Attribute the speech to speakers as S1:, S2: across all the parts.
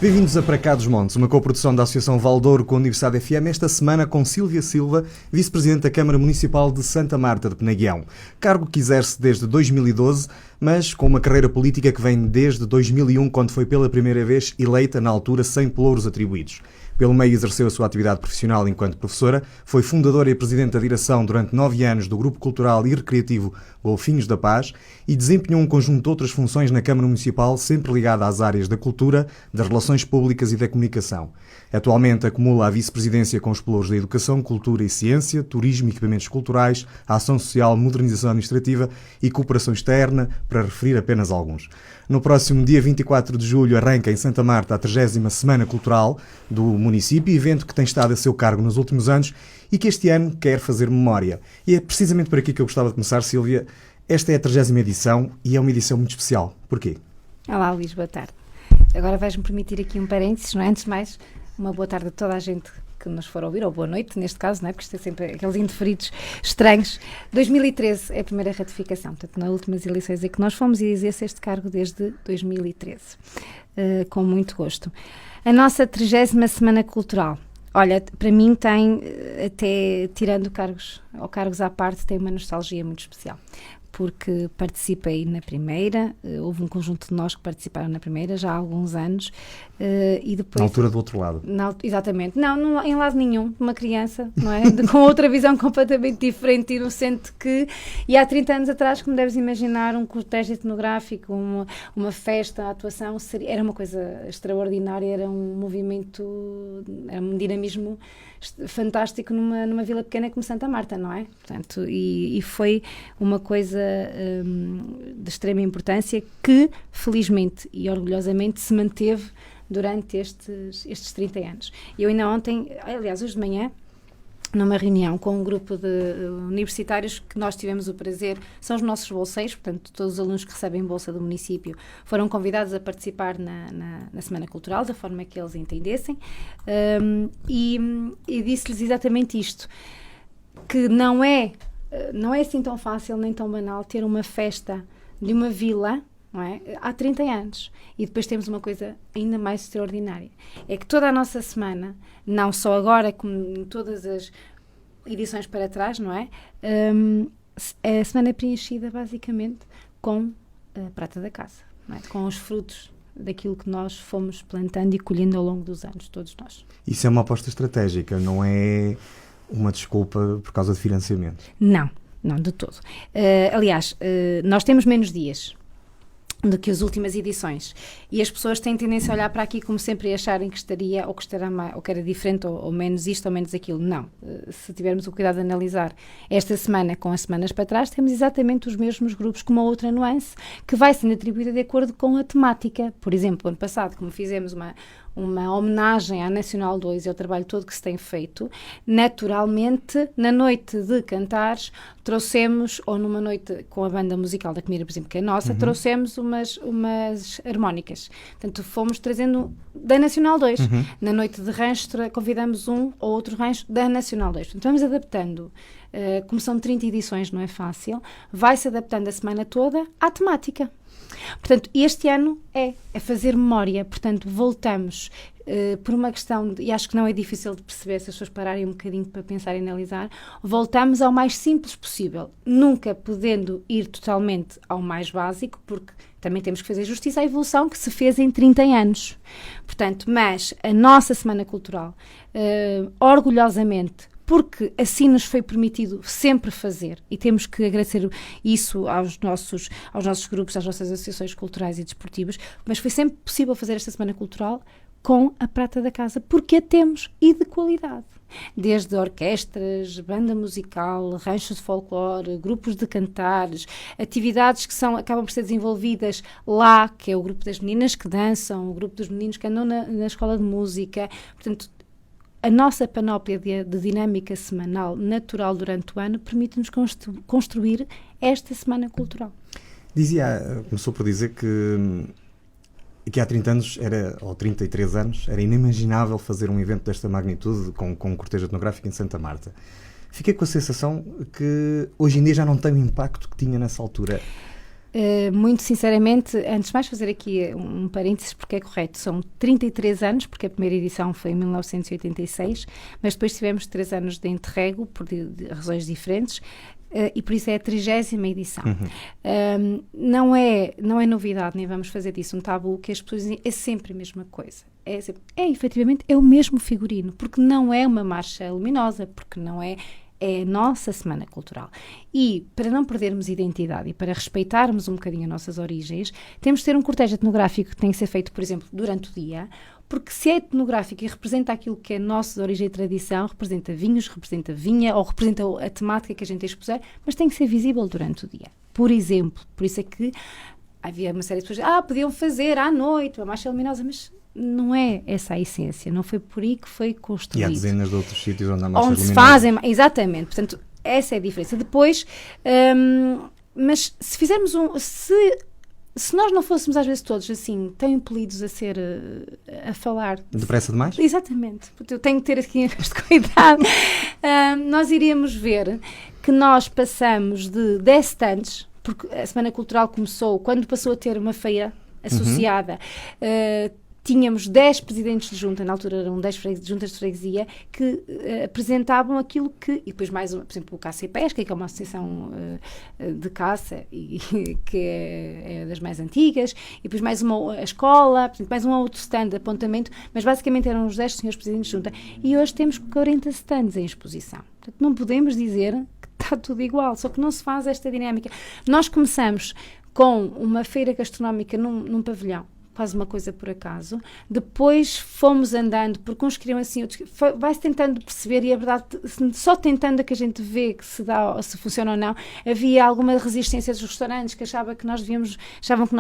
S1: Bem-vindos a Para Cá dos Montes, uma coprodução da Associação Valdouro com a Universidade FM, esta semana com Sílvia Silva, Vice-Presidente da Câmara Municipal de Santa Marta de Penaguião. Cargo que exerce desde 2012, mas com uma carreira política que vem desde 2001, quando foi pela primeira vez eleita, na altura, sem pelouros atribuídos. Pelo meio exerceu a sua atividade profissional enquanto professora, foi fundadora e presidente da direção durante 9 anos do Grupo Cultural e Recreativo Golfinhos da Paz e desempenhou um conjunto de outras funções na Câmara Municipal, sempre ligada às áreas da cultura, das relações públicas e da comunicação. Atualmente acumula a vice-presidência com os pelouros da Educação, Cultura e Ciência, Turismo e Equipamentos Culturais, Ação Social, Modernização Administrativa e Cooperação Externa, para referir apenas alguns. No próximo dia 24 de julho arranca em Santa Marta a 30ª Semana Cultural do município, evento que tem estado a seu cargo nos últimos anos e que este ano quer fazer memória. E é precisamente por aqui que eu gostava de começar, Sílvia. Esta é a 30ª edição e é uma edição muito especial. Porquê?
S2: Olá, Luís, boa tarde. Agora vais-me permitir aqui um parênteses, não é? Antes de mais, uma boa tarde a toda a gente que nos for ouvir, ou boa noite, neste caso, não é? Porque isto é sempre aqueles indeferidos estranhos. 2013 é a primeira ratificação, portanto, nas últimas eleições é que nós fomos e exerço este cargo desde 2013, com muito gosto. A nossa 30ª Semana Cultural, olha, para mim tem, até tirando cargos à parte, tem uma nostalgia muito especial. Porque participei na primeira, houve um conjunto de nós que participaram na primeira já há alguns anos e depois...
S1: Na altura do outro lado.
S2: Exatamente. Não, em lado nenhum, uma criança, não é? Com outra visão completamente diferente, inocente que... E há 30 anos atrás, como deves imaginar, um cortejo etnográfico, uma festa, a atuação, era uma coisa extraordinária, era um movimento, era um dinamismo fantástico numa vila pequena como Santa Marta, não é? Portanto, e foi uma coisa de extrema importância que, felizmente e orgulhosamente, se manteve durante estes 30 anos. Eu ainda ontem, aliás, hoje de manhã, numa reunião com um grupo de universitários que nós tivemos o prazer, são os nossos bolseiros, portanto, todos os alunos que recebem bolsa do município foram convidados a participar na Semana Cultural, da forma que eles entendessem, e disse-lhes exatamente isto, que não é assim tão fácil nem tão banal ter uma festa de uma vila, não é? Há 30 anos. E depois temos uma coisa ainda mais extraordinária. É que toda a nossa semana, não só agora, como em todas as edições para trás, não é? A semana é preenchida basicamente com a prata da casa, não é? Com os frutos daquilo que nós fomos plantando e colhendo ao longo dos anos, todos nós.
S1: Isso é uma aposta estratégica, não é uma desculpa por causa de financiamento?
S2: Não, de todo. Aliás, nós temos menos dias do que as últimas edições e as pessoas têm tendência a olhar para aqui como sempre e acharem que estaria ou que estará mais, ou que era diferente ou menos isto ou menos aquilo. Não, se tivermos o cuidado de analisar esta semana com as semanas para trás, temos exatamente os mesmos grupos com uma outra nuance que vai sendo atribuída de acordo com a temática. Por exemplo, ano passado, como fizemos uma homenagem à Nacional 2 e ao trabalho todo que se tem feito, naturalmente, na noite de cantares, trouxemos, ou numa noite com a banda musical da Comida, por exemplo, que é nossa, trouxemos umas harmónicas. Portanto, fomos trazendo da Nacional 2. Na noite de rancho, convidamos um ou outro rancho da Nacional 2. Portanto, vamos adaptando. Como são 30 edições, não é fácil, vai-se adaptando a semana toda à temática. Portanto, este ano é fazer memória, portanto, voltamos por uma questão, e acho que não é difícil de perceber se as pessoas pararem um bocadinho para pensar e analisar, voltamos ao mais simples possível, nunca podendo ir totalmente ao mais básico, porque também temos que fazer justiça à evolução que se fez em 30 anos. Portanto, mas a nossa Semana Cultural, orgulhosamente, porque assim nos foi permitido sempre fazer, e temos que agradecer isso aos nossos grupos, às nossas associações culturais e desportivas, mas foi sempre possível fazer esta Semana Cultural com a prata da casa, porque a temos e de qualidade. Desde orquestras, banda musical, ranchos de folclore, grupos de cantares, atividades que acabam por ser desenvolvidas lá, que é o grupo das meninas que dançam, o grupo dos meninos que andam na escola de música. Portanto, a nossa panóplia de dinâmica semanal natural durante o ano permite-nos construir esta Semana Cultural.
S1: Começou por dizer que há 30 anos, ou 33 anos, era inimaginável fazer um evento desta magnitude com um cortejo etnográfico em Santa Marta. Fiquei com a sensação que hoje em dia já não tem o impacto que tinha nessa altura.
S2: Muito sinceramente, antes de mais fazer aqui um parênteses, porque é correto, são 33 anos, porque a primeira edição foi em 1986, mas depois tivemos 3 anos de interrego, por razões diferentes, e por isso é a 30ª edição. Não é novidade, nem vamos fazer disso um tabu, que as pessoas dizem, é sempre a mesma coisa. Efetivamente, é o mesmo figurino, porque não é uma marcha luminosa, porque não é a nossa Semana Cultural. E, para não perdermos identidade e para respeitarmos um bocadinho as nossas origens, temos de ter um cortejo etnográfico que tem que ser feito, por exemplo, durante o dia, porque se é etnográfico e representa aquilo que é nosso de origem e tradição, representa vinhos, representa vinha ou representa a temática que a gente expuser, mas tem que ser visível durante o dia. Por exemplo, por isso é que havia uma série de pessoas, podiam fazer à noite, a marcha luminosa, mas não é essa a essência, não foi por aí que foi construído.
S1: E há dezenas de outros sítios onde há marchas luminosas.
S2: Se fazem, exatamente, portanto, essa é a diferença. Depois, mas se fizermos se nós não fôssemos às vezes todos assim, tão impelidos a falar...
S1: Depressa demais?
S2: Exatamente, porque eu tenho que ter aqui este cuidado. Nós iríamos ver que nós passamos de 10 stands, porque a Semana Cultural começou, quando passou a ter uma feira associada, tínhamos 10 presidentes de junta, na altura eram 10 juntas de freguesia, que apresentavam aquilo que... E depois mais, por exemplo, o Caça e Pesca, que é uma associação de caça, que é das mais antigas, e depois mais a escola, portanto, mais um outro stand de apontamento, mas basicamente eram os 10 senhores presidentes de junta. E hoje temos 40 stands em exposição. Portanto, não podemos dizer que está tudo igual, só que não se faz esta dinâmica. Nós começamos com uma feira gastronómica num pavilhão, quase uma coisa por acaso. Depois fomos andando, porque uns queriam assim, outros... Vai-se tentando perceber, e a verdade, só tentando é que a gente vê que se dá, ou se funciona ou não. Havia alguma resistência dos restaurantes que achavam que nós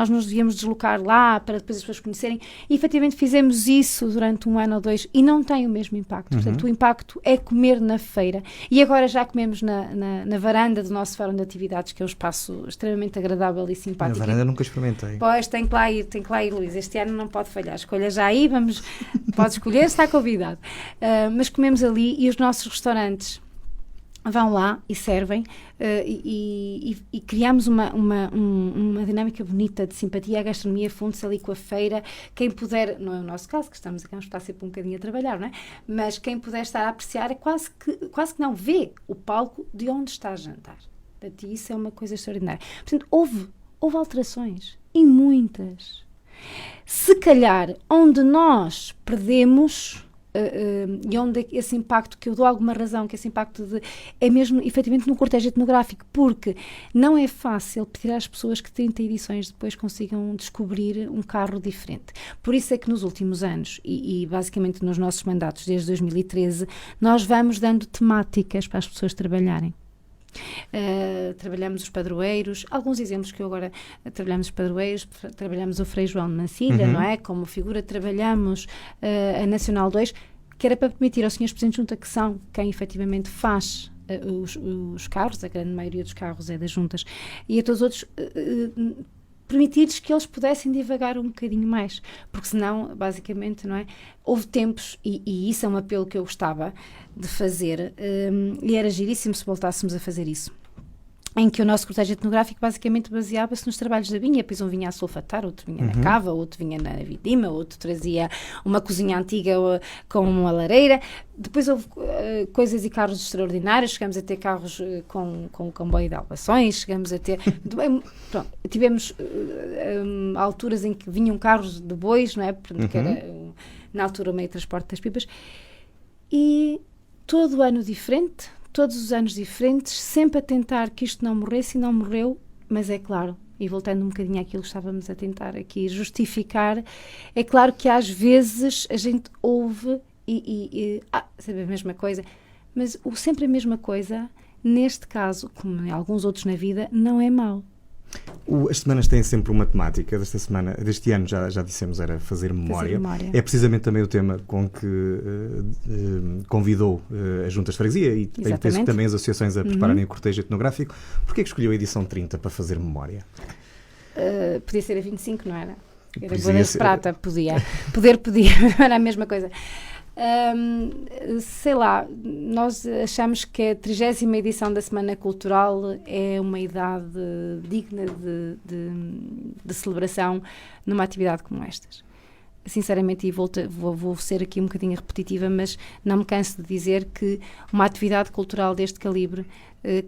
S2: nos devíamos deslocar lá para depois as pessoas conhecerem. E efetivamente fizemos isso durante 1 ano ou 2 e não tem o mesmo impacto. Portanto, o impacto é comer na feira. E agora já comemos na varanda do nosso fórum de atividades, que é um espaço extremamente agradável e simpático.
S1: Na varanda nunca experimentei.
S2: Pois, tem que lá ir, Luís. Este ano não pode falhar. Escolha já aí, pode escolher, está convidado. Mas comemos ali e os nossos restaurantes vão lá e servem e criamos uma dinâmica bonita de simpatia. A gastronomia funde-se ali com a feira. Quem puder, não é o nosso caso, que estamos aqui, vamos estar sempre um bocadinho a trabalhar, não é? Mas quem puder estar a apreciar é quase que não vê o palco de onde está a jantar. Portanto, isso é uma coisa extraordinária. Portanto, houve alterações e muitas. Se calhar, onde nós perdemos e onde esse impacto, que eu dou alguma razão, que esse impacto é mesmo, efetivamente, no cortejo etnográfico, porque não é fácil pedir às pessoas que 30 edições depois consigam descobrir um carro diferente. Por isso é que nos últimos anos, e basicamente nos nossos mandatos desde 2013, nós vamos dando temáticas para as pessoas trabalharem. Trabalhamos os padroeiros, alguns exemplos que eu agora trabalhamos os padroeiros, trabalhamos o Frei João de Mancilha, não é? Como figura, trabalhamos a Nacional 2, que era para permitir aos senhores presidentes de junta, que são quem efetivamente faz os carros, a grande maioria dos carros é das juntas, e a todos os outros permitir-lhes que eles pudessem divagar um bocadinho mais, porque senão, basicamente, não é? Houve tempos, e isso é um apelo que eu gostava de fazer, e era giríssimo se voltássemos a fazer isso, em que o nosso cortejo etnográfico basicamente baseava-se nos trabalhos da vinha. Depois um vinha a sulfatar, outro vinha na cava, outro vinha na vidima, outro trazia uma cozinha antiga com uma lareira. Depois houve coisas e carros extraordinários, chegamos a ter carros com comboio de albações, chegamos a ter... Pronto, tivemos alturas em que vinham carros de bois, não é? Porque era, na altura, o meio de transporte das pipas. E todo ano diferente, todos os anos diferentes, sempre a tentar que isto não morresse, e não morreu, mas é claro, e voltando um bocadinho àquilo que estávamos a tentar aqui justificar, é claro que às vezes a gente ouve sabe a mesma coisa, mas sempre a mesma coisa, neste caso, como em alguns outros na vida, não é mau.
S1: As semanas têm sempre uma temática. Deste ano já dissemos, era fazer memória. É precisamente também o tema com que convidou as juntas de freguesia e penso que também as associações a prepararem o cortejo etnográfico. Porquê é que escolheu a edição 30 para fazer memória?
S2: Podia ser a 25, não era? Era bodas de prata, podia. Podia, era a mesma coisa. Sei lá, nós achamos que a 30ª edição da Semana Cultural é uma idade digna de celebração numa atividade como estas. Sinceramente, e vou ser aqui um bocadinho repetitiva, mas não me canso de dizer que uma atividade cultural deste calibre,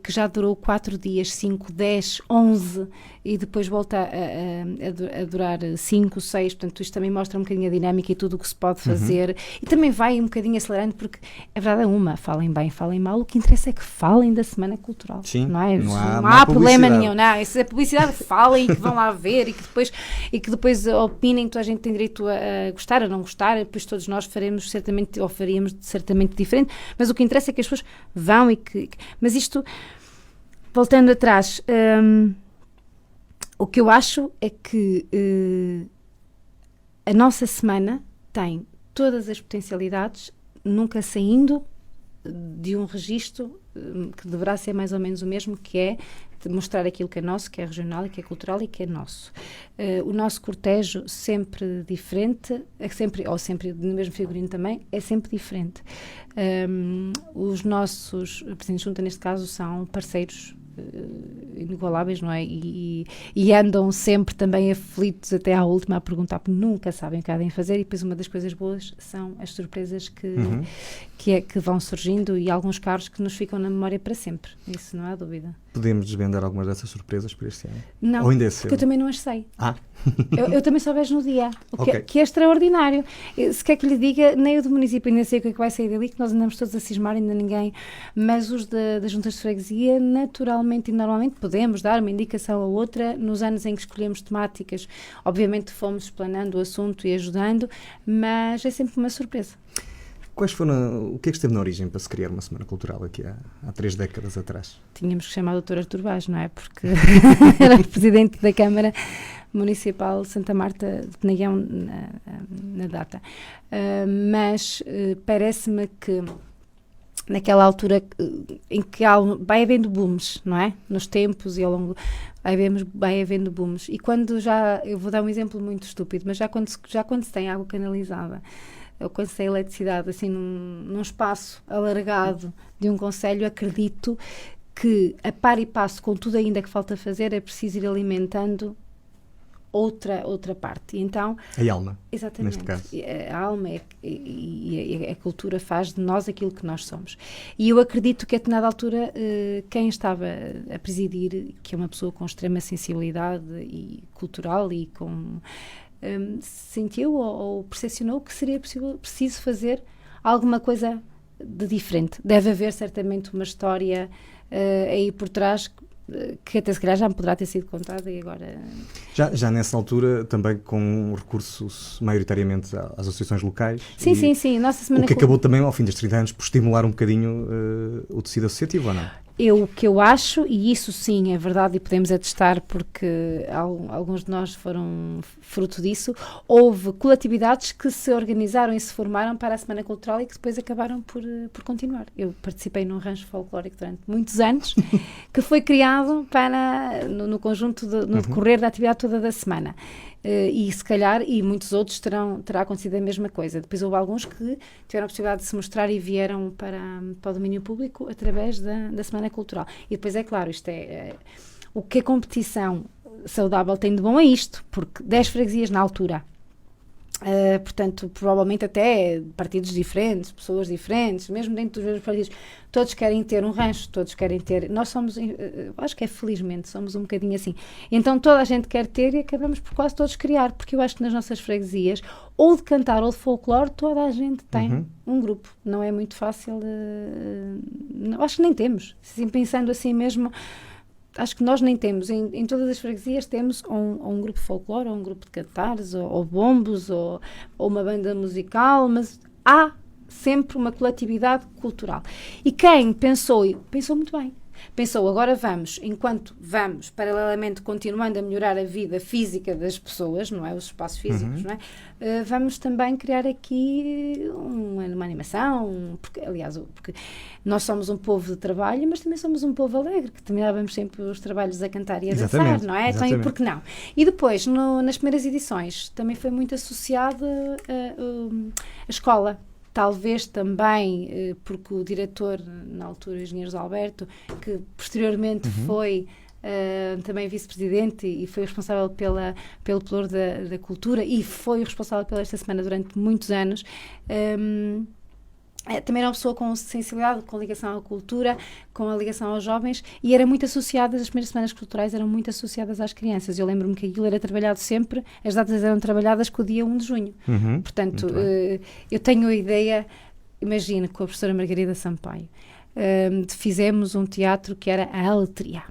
S2: que já durou 4 dias, 5, 10, 11 e depois volta a durar 5, 6, portanto isto também mostra um bocadinho a dinâmica e tudo o que se pode fazer e também vai um bocadinho acelerando, porque a verdade é falem bem, falem mal, o que interessa é que falem da Semana Cultural.
S1: Sim,
S2: não é?
S1: não
S2: há problema nenhum, não, se é publicidade, falem e que vão lá ver e que depois opinem, toda a gente tem direito a gostar, a não gostar, depois todos nós faremos certamente, ou faríamos certamente diferente, mas o que interessa é que as pessoas vão mas isto, voltando atrás, o que eu acho é que a nossa semana tem todas as potencialidades, nunca saindo de um registro que deverá ser mais ou menos o mesmo, que é de mostrar aquilo que é nosso, que é regional e que é cultural e que é nosso. O nosso cortejo sempre diferente, sempre no mesmo figurino também, é sempre diferente. Os nossos presidentes de junta, neste caso, são parceiros inigualáveis, não é? E andam sempre também aflitos até à última a perguntar, porque nunca sabem o que há de fazer, e depois uma das coisas boas são as surpresas que vão surgindo e alguns carros que nos ficam na memória para sempre, isso não há dúvida.
S1: Podemos desvendar algumas dessas surpresas para este ano?
S2: Não,
S1: ou ainda é
S2: porque
S1: cedo?
S2: eu também não as sei. Eu também só vejo no dia,
S1: Okay.
S2: que é extraordinário. Se quer que lhe diga, nem o do município ainda sei o que é que vai sair dali, que nós andamos todos a cismar, ainda ninguém, mas os das juntas de freguesia, naturalmente e normalmente podemos dar uma indicação ou outra nos anos em que escolhemos temáticas. Obviamente fomos explanando o assunto e ajudando, mas é sempre uma surpresa.
S1: O que é que esteve na origem para se criar uma Semana Cultural aqui há 3 décadas atrás?
S2: Tínhamos que chamar o Dr. Artur Vaz, não é? Porque era o presidente da Câmara Municipal de Santa Marta de Penagão na data. Mas parece-me que naquela altura em que vai havendo booms, não é? Nos tempos e ao longo vai havendo booms. E quando eu vou dar um exemplo muito estúpido, mas já quando se tem água canalizada, ou quando se tem eletricidade, assim, num espaço alargado de um concelho, acredito que, a par e passo com tudo ainda que falta fazer, é preciso ir alimentando outra parte. E então,
S1: a alma,
S2: exatamente,
S1: neste caso.
S2: A alma e a cultura faz de nós aquilo que nós somos. E eu acredito que, a determinada altura, quem estava a presidir, que é uma pessoa com extrema sensibilidade e cultural e com... sentiu ou percepcionou que seria preciso fazer alguma coisa de diferente. Deve haver certamente uma história aí por trás que até se calhar já me poderá ter sido contada e agora...
S1: Já nessa altura, também com recurso maioritariamente às associações locais.
S2: Sim. Nossa Semana
S1: o que acabou também, ao fim destes 30 anos, por estimular um bocadinho o tecido associativo, ou não?
S2: O que eu acho, e isso sim é verdade e podemos atestar porque alguns de nós foram fruto disso, houve coletividades que se organizaram e se formaram para a Semana Cultural e que depois acabaram por continuar. Eu participei num rancho folclórico durante muitos anos, que foi criado no conjunto, no decorrer da atividade toda da semana. E se calhar, e muitos outros terá acontecido a mesma coisa. Depois houve alguns que tiveram a possibilidade de se mostrar e vieram para o domínio público através da Semana Cultural. E depois, é claro, isto o que a competição saudável tem de bom é isto, porque 10 freguesias na altura, portanto, provavelmente até partidos diferentes, pessoas diferentes, mesmo dentro dos mesmos partidos, todos querem ter um rancho, todos querem ter... Nós somos, acho que felizmente, somos um bocadinho assim. Então toda a gente quer ter e acabamos por quase todos criar, porque eu acho que nas nossas freguesias, ou de cantar ou de folclore, toda a gente tem um grupo. Não é muito fácil, acho que nem temos. Assim, pensando assim mesmo... Acho que nós nem temos, em todas as freguesias temos um grupo de folclore, ou um grupo de cantares, ou bombos, ou uma banda musical, mas há sempre uma coletividade cultural. E quem pensou muito bem. Pensou, agora enquanto vamos, paralelamente, continuando a melhorar a vida física das pessoas, não é? Os espaços físicos, não é? Vamos também criar aqui uma animação, porque nós somos um povo de trabalho, mas também somos um povo alegre, que terminávamos sempre os trabalhos a cantar e a dançar, não é? Então, e por que não? E depois, nas primeiras edições, também foi muito associado a escola. talvez também porque o diretor, na altura, o engenheiro Alberto, que posteriormente foi também vice-presidente e foi responsável pelo Pelour da Cultura e foi responsável pela Esta Semana durante muitos anos. Também era uma pessoa com sensibilidade, com ligação à cultura, com a ligação aos jovens, e era muito associada, as primeiras semanas culturais eram muito associadas às crianças. Eu lembro-me que aquilo era trabalhado sempre, as datas eram trabalhadas com o dia 1 de junho. Portanto, eu tenho a ideia, imagina, com a professora Margarida Sampaio, fizemos um teatro que era a Aletria.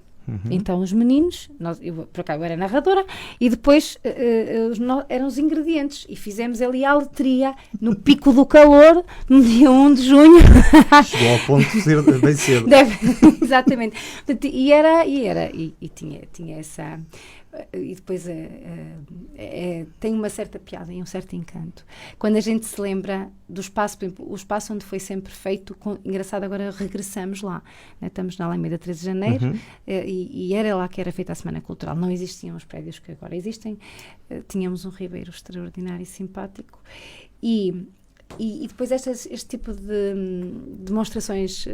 S2: Então os meninos, por acaso eu era narradora, e depois eram os ingredientes, e fizemos ali a aletria no pico do calor, no dia 1 de junho.
S1: Chegou ao ponto de ser bem cedo.
S2: Exatamente. E tinha essa... E depois tem uma certa piada e um certo encanto. Quando a gente se lembra do espaço, por exemplo, o espaço onde foi sempre feito, engraçado, agora regressamos lá, né? Estamos na Alameda 13 de Janeiro, e era lá que era feita a Semana Cultural. Não existiam os prédios que agora existem. Tínhamos um Ribeiro extraordinário e simpático, e depois este tipo de demonstrações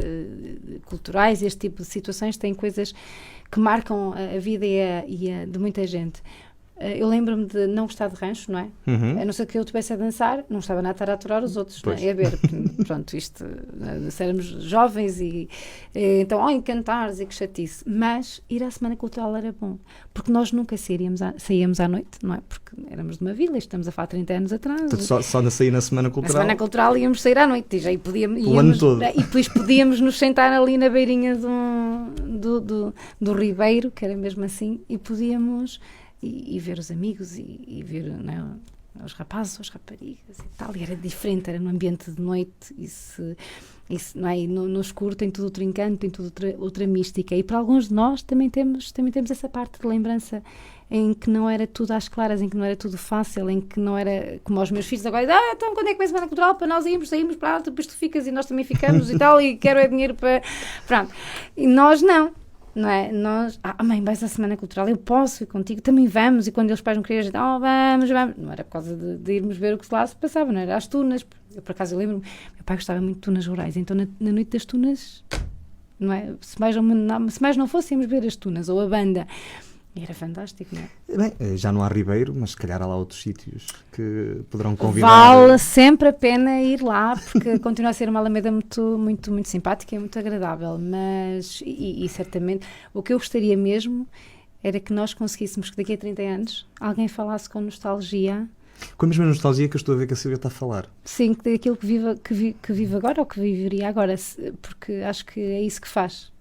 S2: culturais, este tipo de situações têm coisas que marcam a vida de muita gente. Eu lembro-me de não gostar de rancho, não é? A não ser que eu estivesse a dançar, não estava nada a estar a aturar os outros, não é? E a ver, pronto, isto, se éramos jovens e então, encantares e que chatice. Mas ir à Semana Cultural era bom, porque nós nunca saíamos à noite, não é? Porque éramos de uma vila, estamos a falar 30 anos atrás.
S1: Portanto, só na sair na Semana Cultural?
S2: Na Semana Cultural íamos sair à noite, e
S1: o ano todo.
S2: E depois podíamos nos sentar ali na beirinha do Ribeiro, que era mesmo assim, e podíamos... E ver os amigos e ver, não é, os rapazes, as raparigas e tal, e era diferente, era no ambiente de noite, não é? E no escuro tem tudo outro encanto, tem tudo outra mística, e para alguns de nós também temos essa parte de lembrança em que não era tudo às claras, em que não era tudo fácil, em que não era como aos meus filhos agora, então quando é que vem a Semana Cultural para nós saímos para lá, depois tu ficas e nós também ficamos e tal, e quero é dinheiro para... Pronto. E nós não. Não é? Nós, mãe, vais à Semana Cultural, eu posso ir contigo, também vamos, e quando eles pais não queriam, a gente, vamos, não era por causa de irmos ver o que lá se passava, não era as tunas, por acaso eu lembro-me, meu pai gostava muito de tunas rurais, então na noite das tunas, não é? Se mais não fosse, íamos ver as tunas, ou a banda, e era fantástico, não é?
S1: Bem, já não há Ribeiro, mas se calhar há lá outros sítios que poderão convidar.
S2: Vale sempre a pena ir lá, porque continua a ser uma Alameda muito, muito, muito simpática e muito agradável, mas, e certamente, o que eu gostaria mesmo era que nós conseguíssemos que daqui a 30 anos alguém falasse com nostalgia.
S1: Com a mesma nostalgia que eu estou a ver que a Sílvia está a falar.
S2: Sim, daquilo que vive agora, ou que viveria agora, porque acho que é isso que faz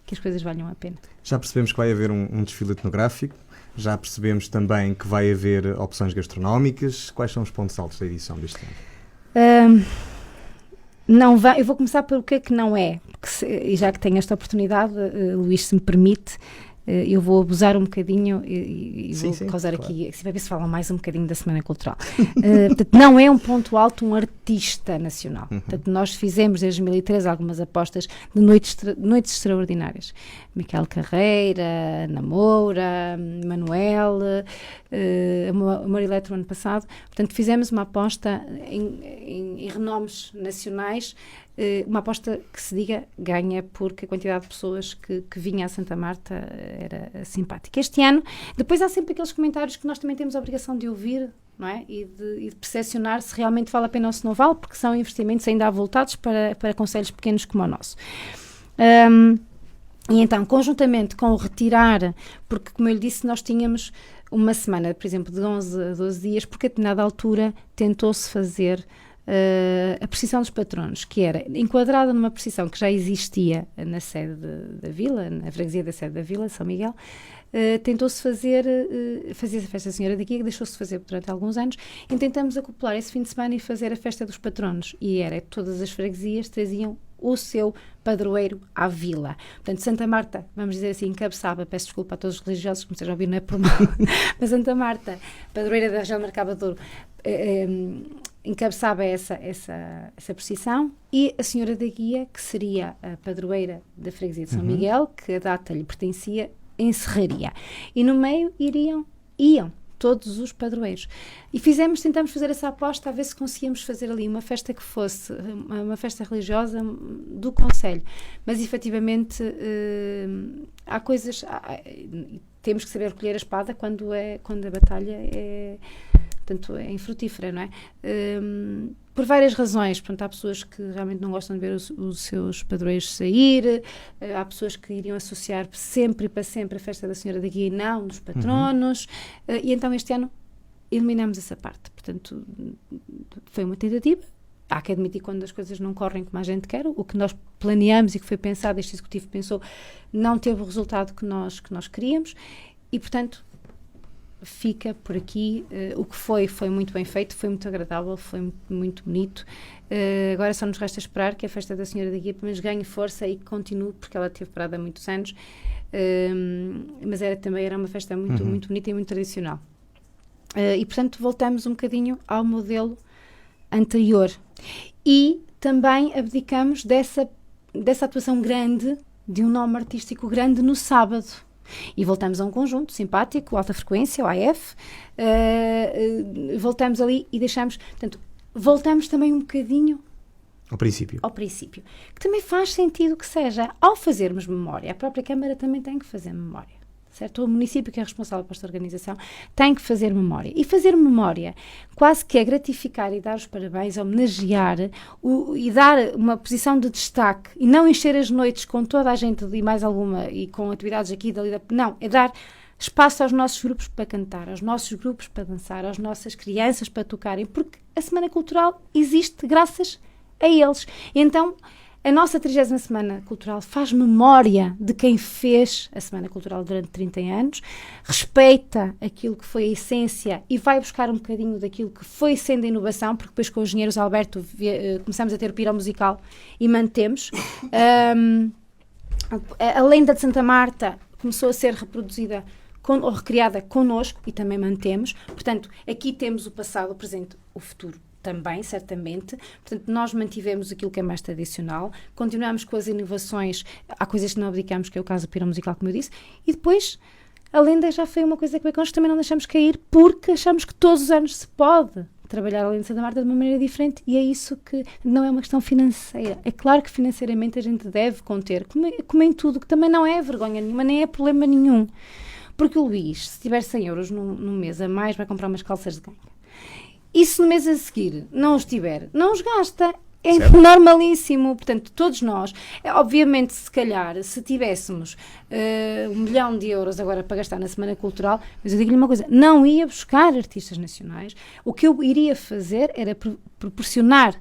S2: que as coisas valham a pena. Já
S1: percebemos que vai haver um desfile etnográfico, já percebemos também que vai haver opções gastronómicas. Quais são os pontos altos da edição deste ano?
S2: Eu vou começar pelo que é que não é, porque e já que tenho esta oportunidade, Luís, se me permite, eu vou abusar um bocadinho e vou causar aqui, para ver se falam mais um bocadinho da Semana Cultural. Portanto, não é um ponto alto um artista nacional. Portanto, nós fizemos desde 2013 algumas apostas de noites extraordinárias. Miquel Carreira, Ana Moura, Manuel, Amor Eletro ano passado. Portanto, fizemos uma aposta em renomes nacionais, uma aposta que se diga ganha porque a quantidade de pessoas que vinha a Santa Marta era simpática. Este ano, depois há sempre aqueles comentários que nós também temos a obrigação de ouvir, não é? E de percepcionar se realmente vale a pena ou se não vale, porque são investimentos ainda avultados para concelhos pequenos como o nosso. E então, conjuntamente com o retirar, porque como eu lhe disse, nós tínhamos uma semana, por exemplo, de 11 a 12 dias, porque a determinada altura tentou-se fazer a precisão dos patronos, que era enquadrada numa precisão que já existia na sede da vila, na freguesia da sede da vila, São Miguel. Tentou-se fazer a festa da Senhora da Guia, que deixou-se fazer durante alguns anos, e tentamos acoplar esse fim de semana e fazer a festa dos patronos, e era todas as freguesias traziam o seu padroeiro à vila. Portanto, Santa Marta, vamos dizer assim, encabeçava, peço desculpa a todos os religiosos que me estejam a ouvir, não é por mal, mas Santa Marta, padroeira da região de Marcava de Douro, encabeçava essa precisão, e a Senhora da Guia, que seria a padroeira da freguesia de São Miguel, que a data lhe pertencia, encerraria. E no meio iam todos os padroeiros. E tentamos fazer essa aposta a ver se conseguíamos fazer ali uma festa que fosse uma festa religiosa do concelho. Mas, efetivamente, há coisas... temos que saber recolher a espada quando a batalha é infrutífera, não é? Por várias razões. Portanto, há pessoas que realmente não gostam de ver os seus padroeiros sair, há pessoas que iriam associar sempre e para sempre a festa da Senhora da Guia e não dos patronos, e então este ano eliminamos essa parte. Portanto, foi uma tentativa. Há que admitir quando as coisas não correm como a gente quer, o que nós planeamos e que foi pensado, este executivo pensou, não teve o resultado que nós queríamos, e portanto fica por aqui. O que foi muito bem feito, foi muito agradável, foi muito bonito. Agora só nos resta esperar que a festa da Senhora da Guia pelo menos ganhe força e que continue, porque ela esteve parada há muitos anos, mas também era uma festa muito bonita e muito tradicional. E portanto voltamos um bocadinho ao modelo anterior e também abdicamos dessa atuação grande, de um nome artístico grande no sábado. E voltamos a um conjunto simpático, alta frequência, o AF, voltamos ali e deixamos, portanto, voltamos também um bocadinho
S1: ao princípio,
S2: que também faz sentido que seja, ao fazermos memória, a própria Câmara também tem que fazer memória, certo? O município que é responsável por esta organização tem que fazer memória, e fazer memória quase que é gratificar e dar os parabéns, homenagear e dar uma posição de destaque e não encher as noites com toda a gente e mais alguma e com atividades aqui e dali, não, é dar espaço aos nossos grupos para cantar, aos nossos grupos para dançar, às nossas crianças para tocarem, porque a Semana Cultural existe graças a eles. Então a nossa 30ª Semana Cultural faz memória de quem fez a Semana Cultural durante 30 anos, respeita aquilo que foi a essência e vai buscar um bocadinho daquilo que foi sendo a inovação, porque depois com o engenheiro Alberto começamos a ter o piromusical e mantemos. A lenda de Santa Marta começou a ser reproduzida ou recriada connosco e também mantemos. Portanto, aqui temos o passado, o presente, o futuro também, certamente. Portanto, nós mantivemos aquilo que é mais tradicional, continuamos com as inovações, há coisas que não abdicamos, que é o caso do piromusical, como eu disse, e depois a lenda já foi uma coisa que veio connosco, também não deixamos cair, porque achamos que todos os anos se pode trabalhar a lenda de Santa Marta de uma maneira diferente, e é isso que não é uma questão financeira. É claro que financeiramente a gente deve conter, como em tudo, que também não é vergonha nenhuma, nem é problema nenhum. Porque o Luís, se tiver 100 euros num mês a mais, vai comprar umas calças de ganga. E se no mês a seguir não os tiver, não os gasta. É certo. Normalíssimo. Portanto, todos nós, obviamente, se calhar, se tivéssemos 1 milhão de euros agora para gastar na Semana Cultural, mas eu digo-lhe uma coisa, não ia buscar artistas nacionais. O que eu iria fazer era proporcionar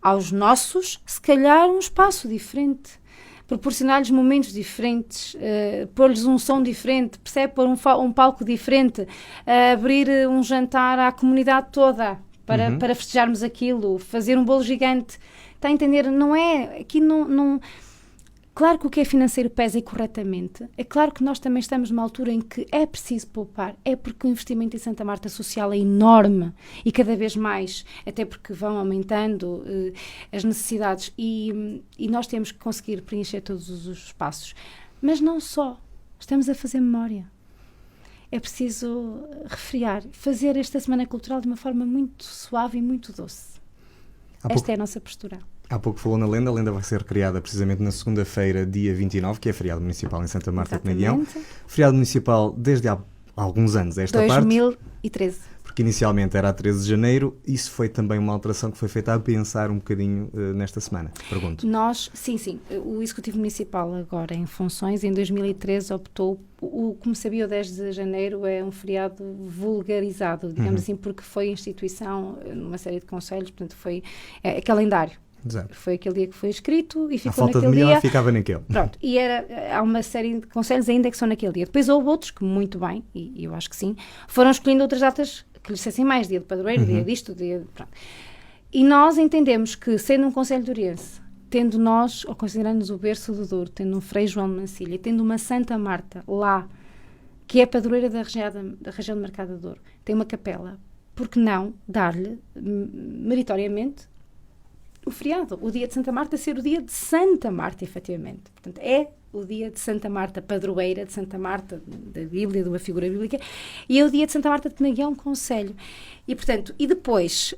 S2: aos nossos, se calhar, um espaço diferente. Proporcionar-lhes momentos diferentes, pôr-lhes um som diferente, percebe? Pôr um palco diferente, abrir um jantar à comunidade toda para festejarmos aquilo, fazer um bolo gigante. Está a entender? Não é... Aqui não... Claro que o que é financeiro pesa corretamente. É claro que nós também estamos numa altura em que é preciso poupar. É porque o investimento em Santa Marta Social é enorme e cada vez mais, até porque vão aumentando as necessidades e nós temos que conseguir preencher todos os espaços. Mas não só. Estamos a fazer memória. É preciso refriar, fazer esta Semana Cultural de uma forma muito suave e muito doce. Esta é a nossa postura.
S1: Há pouco falou na lenda, a lenda vai ser criada precisamente na segunda-feira, dia 29, que é feriado municipal em Santa Marta de Penaguião. Feriado municipal desde há alguns anos, esta
S2: 2013.
S1: Parte. Porque inicialmente era a 13 de janeiro, isso foi também uma alteração que foi feita a pensar um bocadinho nesta semana, pergunto.
S2: Sim, o Executivo Municipal agora em funções, em 2013 optou, como sabia, o 10 de janeiro é um feriado vulgarizado, digamos assim, porque foi instituição numa série de conselhos, portanto é calendário.
S1: Exato.
S2: Foi aquele dia que foi escrito e ficou naquele dia. A
S1: falta de melhor ficava naquele.
S2: Pronto, e há uma série de conselhos ainda que são naquele dia. Depois houve outros que, muito bem, e eu acho que sim, foram escolhendo outras datas que lhes dissessem mais, dia de padroeiro, dia disto, dia de... Pronto. E nós entendemos que, sendo um concelho de Ourense, tendo nós, ou considerando-nos o berço do Douro, tendo um Frei João de Mancilha, tendo uma Santa Marta lá, que é padroeira da região de Mercado do Douro, tem uma capela, por que não dar-lhe, meritoriamente, o feriado, o dia de Santa Marta ser o dia de Santa Marta, efetivamente. Portanto, é o dia de Santa Marta, padroeira de Santa Marta, da Bíblia, de uma figura bíblica, e é o dia de Santa Marta de Penaguião, concelho. E, portanto, e depois,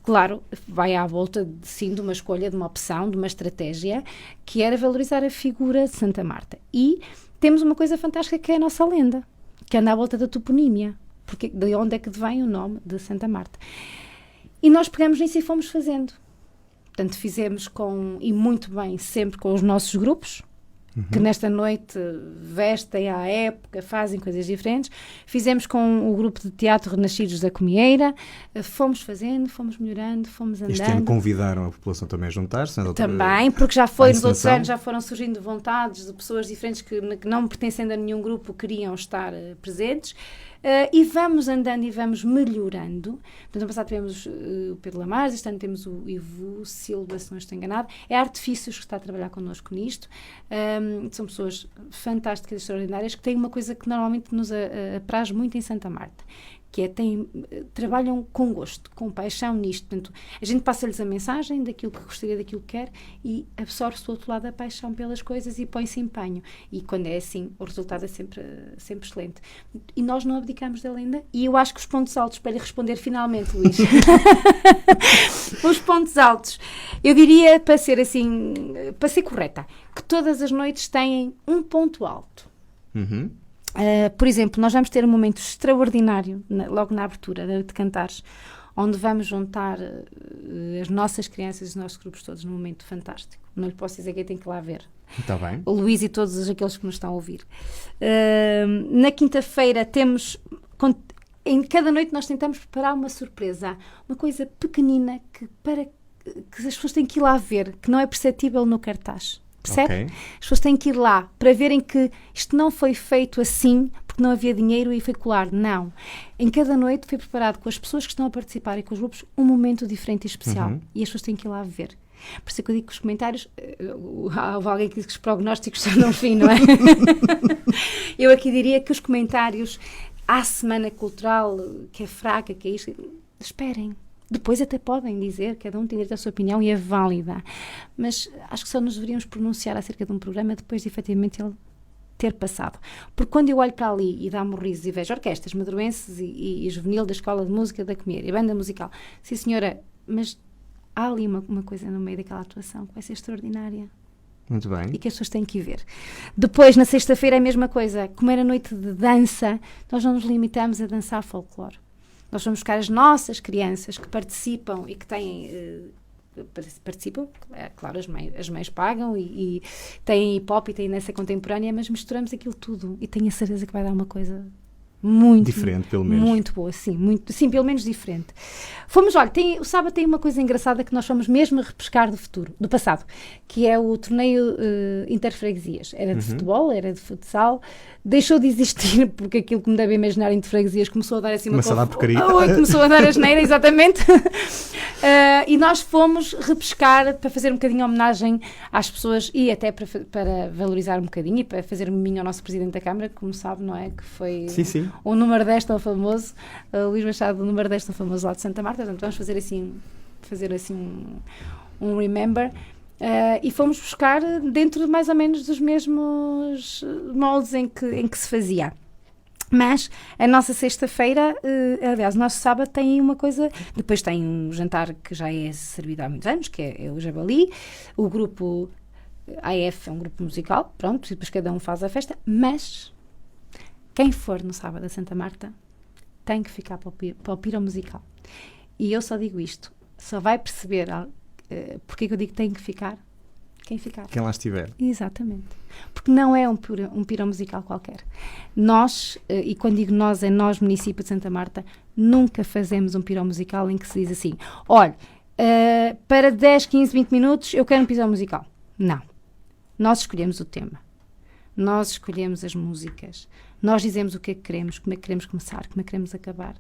S2: claro, vai à volta, sim, de uma escolha, de uma opção, de uma estratégia, que era valorizar a figura de Santa Marta. E temos uma coisa fantástica que é a nossa lenda, que anda à volta da toponímia, porque de onde é que vem o nome de Santa Marta. E nós pegamos nisso e fomos fazendo. Portanto, fizemos e muito bem, sempre com os nossos grupos, que nesta noite vestem à época, fazem coisas diferentes. Fizemos com o grupo de teatro Renascidos da Comieira, fomos fazendo, fomos melhorando, fomos andando.
S1: Este ano convidaram a população também a juntar-se?
S2: Também, porque já foi, nos outros anos já foram surgindo vontades de pessoas diferentes que não pertencendo a nenhum grupo queriam estar presentes. E vamos andando e vamos melhorando. Portanto, no passado tivemos o Pedro Lamares, este ano temos o Ivo Silva, se não estou enganado. É Artifícios que está a trabalhar connosco nisto. São pessoas fantásticas, extraordinárias, que têm uma coisa que normalmente nos apraz muito em Santa Marta, que é, trabalham com gosto, com paixão nisto. Portanto, a gente passa-lhes a mensagem daquilo que gostaria, daquilo que quer, e absorve-se do outro lado a paixão pelas coisas e põe-se empenho. E quando é assim, o resultado é sempre excelente. E nós não abdicamos da lenda, e eu acho que os pontos altos, para lhe responder finalmente, Luís, os pontos altos, eu diria, para ser correta, que todas as noites têm um ponto alto. Por exemplo, nós vamos ter um momento extraordinário, logo na abertura de Cantares, onde vamos juntar as nossas crianças e os nossos grupos todos num momento fantástico. Não lhe posso dizer quem tem que ir lá ver.
S1: Está bem.
S2: O Luís e todos aqueles que nos estão a ouvir. Na quinta-feira temos... Em cada noite nós tentamos preparar uma surpresa, uma coisa pequenina que as pessoas têm que ir lá ver, que não é perceptível no cartaz. Percebe?
S1: Okay.
S2: As pessoas têm que ir lá para verem que isto não foi feito assim porque não havia dinheiro e foi colar. Não. Em cada noite foi preparado com as pessoas que estão a participar e com os grupos um momento diferente e especial. E as pessoas têm que ir lá ver. Por isso é que eu digo que os comentários... Houve alguém que diz que os prognósticos estão no fim, não é? Eu aqui diria que os comentários à Semana Cultural, que é fraca, que é isto... Esperem. Depois até podem dizer, cada um tem direito à sua opinião e é válida, mas acho que só nos deveríamos pronunciar acerca de um programa depois de efetivamente ele ter passado. Porque quando eu olho para ali e dá-me risos e vejo orquestras madurenses e juvenil da Escola de Música da Comieira e banda musical, sim senhora, mas há ali uma coisa no meio daquela atuação que vai ser extraordinária.
S1: Muito bem.
S2: E que as pessoas têm que ir ver. Depois, na sexta-feira, é a mesma coisa. Como era noite de dança, nós não nos limitamos a dançar folclore. Nós vamos buscar as nossas crianças que participam e que têm... participam, claro, as mães pagam e têm hip-hop e têm dança contemporânea, mas misturamos aquilo tudo e tenho a certeza que vai dar uma coisa muito...
S1: Diferente, pelo menos.
S2: Muito boa, sim, pelo menos diferente. Olha, o sábado tem uma coisa engraçada que nós fomos mesmo a repescar do passado, que é o torneio Interfreguesias. Era de futebol, era de futsal, deixou de existir porque aquilo que me deve imaginar Interfreguesias começou a dar assim
S1: começou a dar porcaria.
S2: Começou a dar asneira, exatamente. E nós fomos repescar para fazer um bocadinho de homenagem às pessoas e até para valorizar um bocadinho e para fazer um miminho ao nosso Presidente da Câmara, que, como sabe, não é? Que foi o número 10 tão famoso, Luís Machado, o número 10 tão famoso lá de Santa Marta. Portanto, vamos fazer assim um remember. E fomos buscar dentro de mais ou menos dos mesmos moldes em que se fazia. Mas a nossa sexta-feira, aliás, o nosso sábado tem uma coisa, depois tem um jantar que já é servido há muitos anos, que é o Jabali, o grupo AF é um grupo musical, pronto, e depois cada um faz a festa, mas quem for no sábado a Santa Marta tem que ficar para o Piro Musical. E eu só digo isto, só vai perceber porque é que eu digo que tem que ficar quem ficar.
S1: Quem lá estiver.
S2: Exatamente. Porque não é um piro musical qualquer. Nós, e quando digo nós, é nós, município de Santa Marta, nunca fazemos um piro musical em que se diz assim, olha, para 10, 15, 20 minutos eu quero um piro musical. Não. Nós escolhemos o tema. Nós escolhemos as músicas. Nós dizemos o que é que queremos, como é que queremos começar, como é que queremos acabar.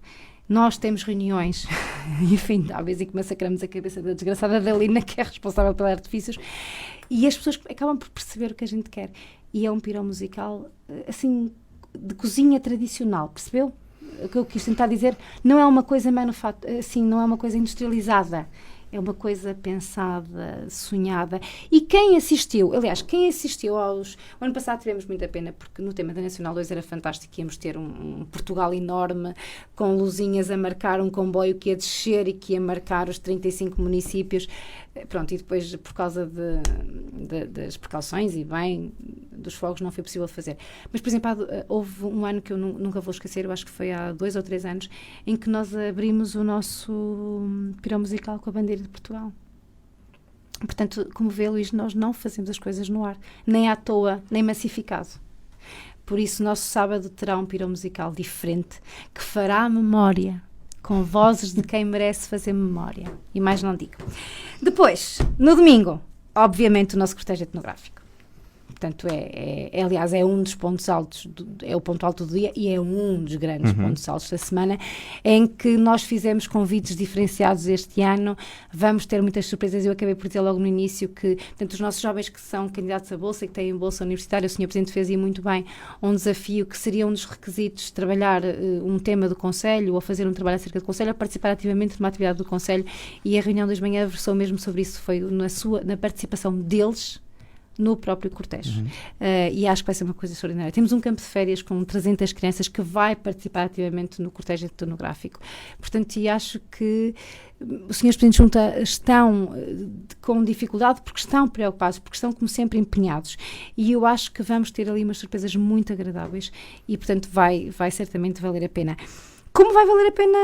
S2: Nós temos reuniões infindáveis e que massacramos a cabeça da desgraçada da Lina, que é responsável pelos artifícios, e as pessoas acabam por perceber o que a gente quer. E é um piro musical, assim, de cozinha tradicional, percebeu? O que eu quis tentar dizer, não é uma coisa assim, não é uma coisa industrializada. É uma coisa pensada, sonhada. E quem assistiu aos... O ano passado tivemos muita pena, porque no tema da Nacional 2 era fantástico, íamos ter um Portugal enorme, com luzinhas a marcar um comboio que ia descer e que ia marcar os 35 municípios. Pronto, e depois, por causa das precauções e bem dos fogos, não foi possível fazer. Mas, por exemplo, houve um ano que eu nunca vou esquecer, eu acho que foi há 2 ou 3 anos, em que nós abrimos o nosso piromusical com a bandeira de Portugal. Portanto, como vê, Luís, nós não fazemos as coisas no ar, nem à toa, nem massificado. Por isso, o nosso sábado terá um piromusical diferente, que fará memória, com vozes de quem merece fazer memória. E mais não digo. Depois, no domingo, obviamente, o nosso cortejo etnográfico. Portanto, aliás, é um dos pontos altos, é o ponto alto do dia e é um dos grandes pontos altos da semana, em que nós fizemos convites diferenciados este ano. Vamos ter muitas surpresas. Eu acabei por dizer logo no início que, portanto, os nossos jovens que são candidatos a bolsa e que têm bolsa universitária, o Sr. Presidente fez aí muito bem um desafio que seria um dos requisitos, trabalhar um tema do Conselho ou fazer um trabalho acerca do Conselho, a participar ativamente numa atividade do Conselho, e a reunião das manhãs versou mesmo sobre isso, foi na participação deles no próprio cortejo. E acho que vai ser uma coisa extraordinária. Temos um campo de férias com 300 crianças que vai participar ativamente no cortejo etnográfico. Portanto, e acho que os senhores Presidentes de Junta estão com dificuldade porque estão preocupados, porque estão, como sempre, empenhados. E eu acho que vamos ter ali umas surpresas muito agradáveis e, portanto, vai certamente valer a pena. Como vai valer a pena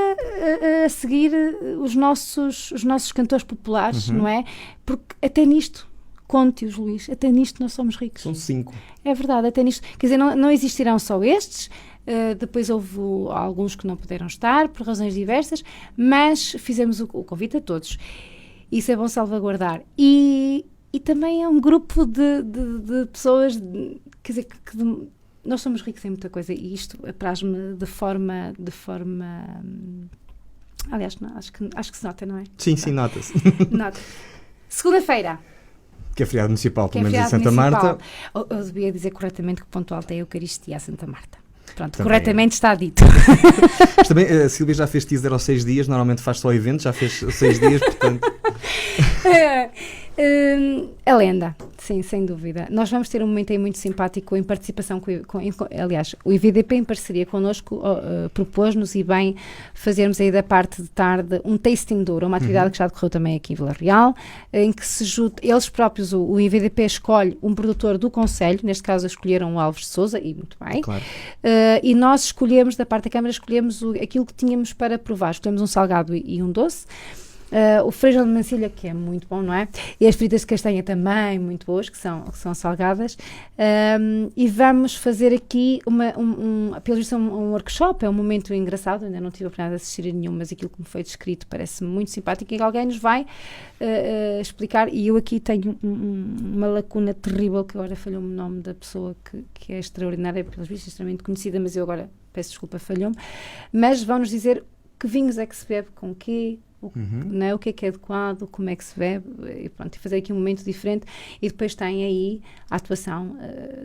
S2: a seguir os nossos cantores populares, não é? Porque até nisto, conte-os, Luís, até nisto nós somos ricos.
S1: São 5.
S2: É verdade, até nisto. Quer dizer, não existirão só estes, depois houve alguns que não puderam estar, por razões diversas, mas fizemos o convite a todos. Isso é bom salvaguardar. E também é um grupo de pessoas, quer dizer, nós somos ricos em muita coisa, e isto apraz-me de forma aliás, não, acho que se nota, não é?
S1: Sim, nota-se.
S2: Nota. Segunda-feira.
S1: Que é feriado municipal, pelo menos em Santa Marta.
S2: Eu devia dizer corretamente que o ponto alto é a Eucaristia a Santa Marta. Pronto,
S1: também
S2: corretamente está dito.
S1: Mas também a Sílvia já fez teaser aos 6 dias, normalmente faz só eventos, já fez 6 dias, portanto...
S2: A lenda, sim, sem dúvida. Nós vamos ter um momento aí muito simpático em participação aliás, o IVDP em parceria connosco propôs-nos e bem fazermos aí da parte de tarde um tasting de ouro, uma atividade que já decorreu também aqui em Vila Real, em que se junta, eles próprios, o IVDP escolhe um produtor do Conselho, neste caso escolheram o Alves de Sousa, e muito bem,
S1: claro.
S2: E nós escolhemos, da parte da Câmara, escolhemos aquilo que tínhamos para provar, escolhemos um salgado e um doce. O feijão de mancilha, que é muito bom, não é? E as fritas de castanha também muito boas, que são salgadas. E vamos fazer aqui pelo visto um workshop, é um momento engraçado, ainda não tive a oportunidade de assistir a nenhum, mas aquilo que me foi descrito parece-me muito simpático e que alguém nos vai explicar. E eu aqui tenho uma lacuna terrível, que agora falhou-me o nome da pessoa que é extraordinária, pelos vistos extremamente conhecida, mas eu agora peço desculpa, falhou-me. Mas vão-nos dizer que vinhos é que se bebe, com quê, né, o que é adequado, como é que se bebe, e pronto, e fazer aqui um momento diferente. E depois tem aí a atuação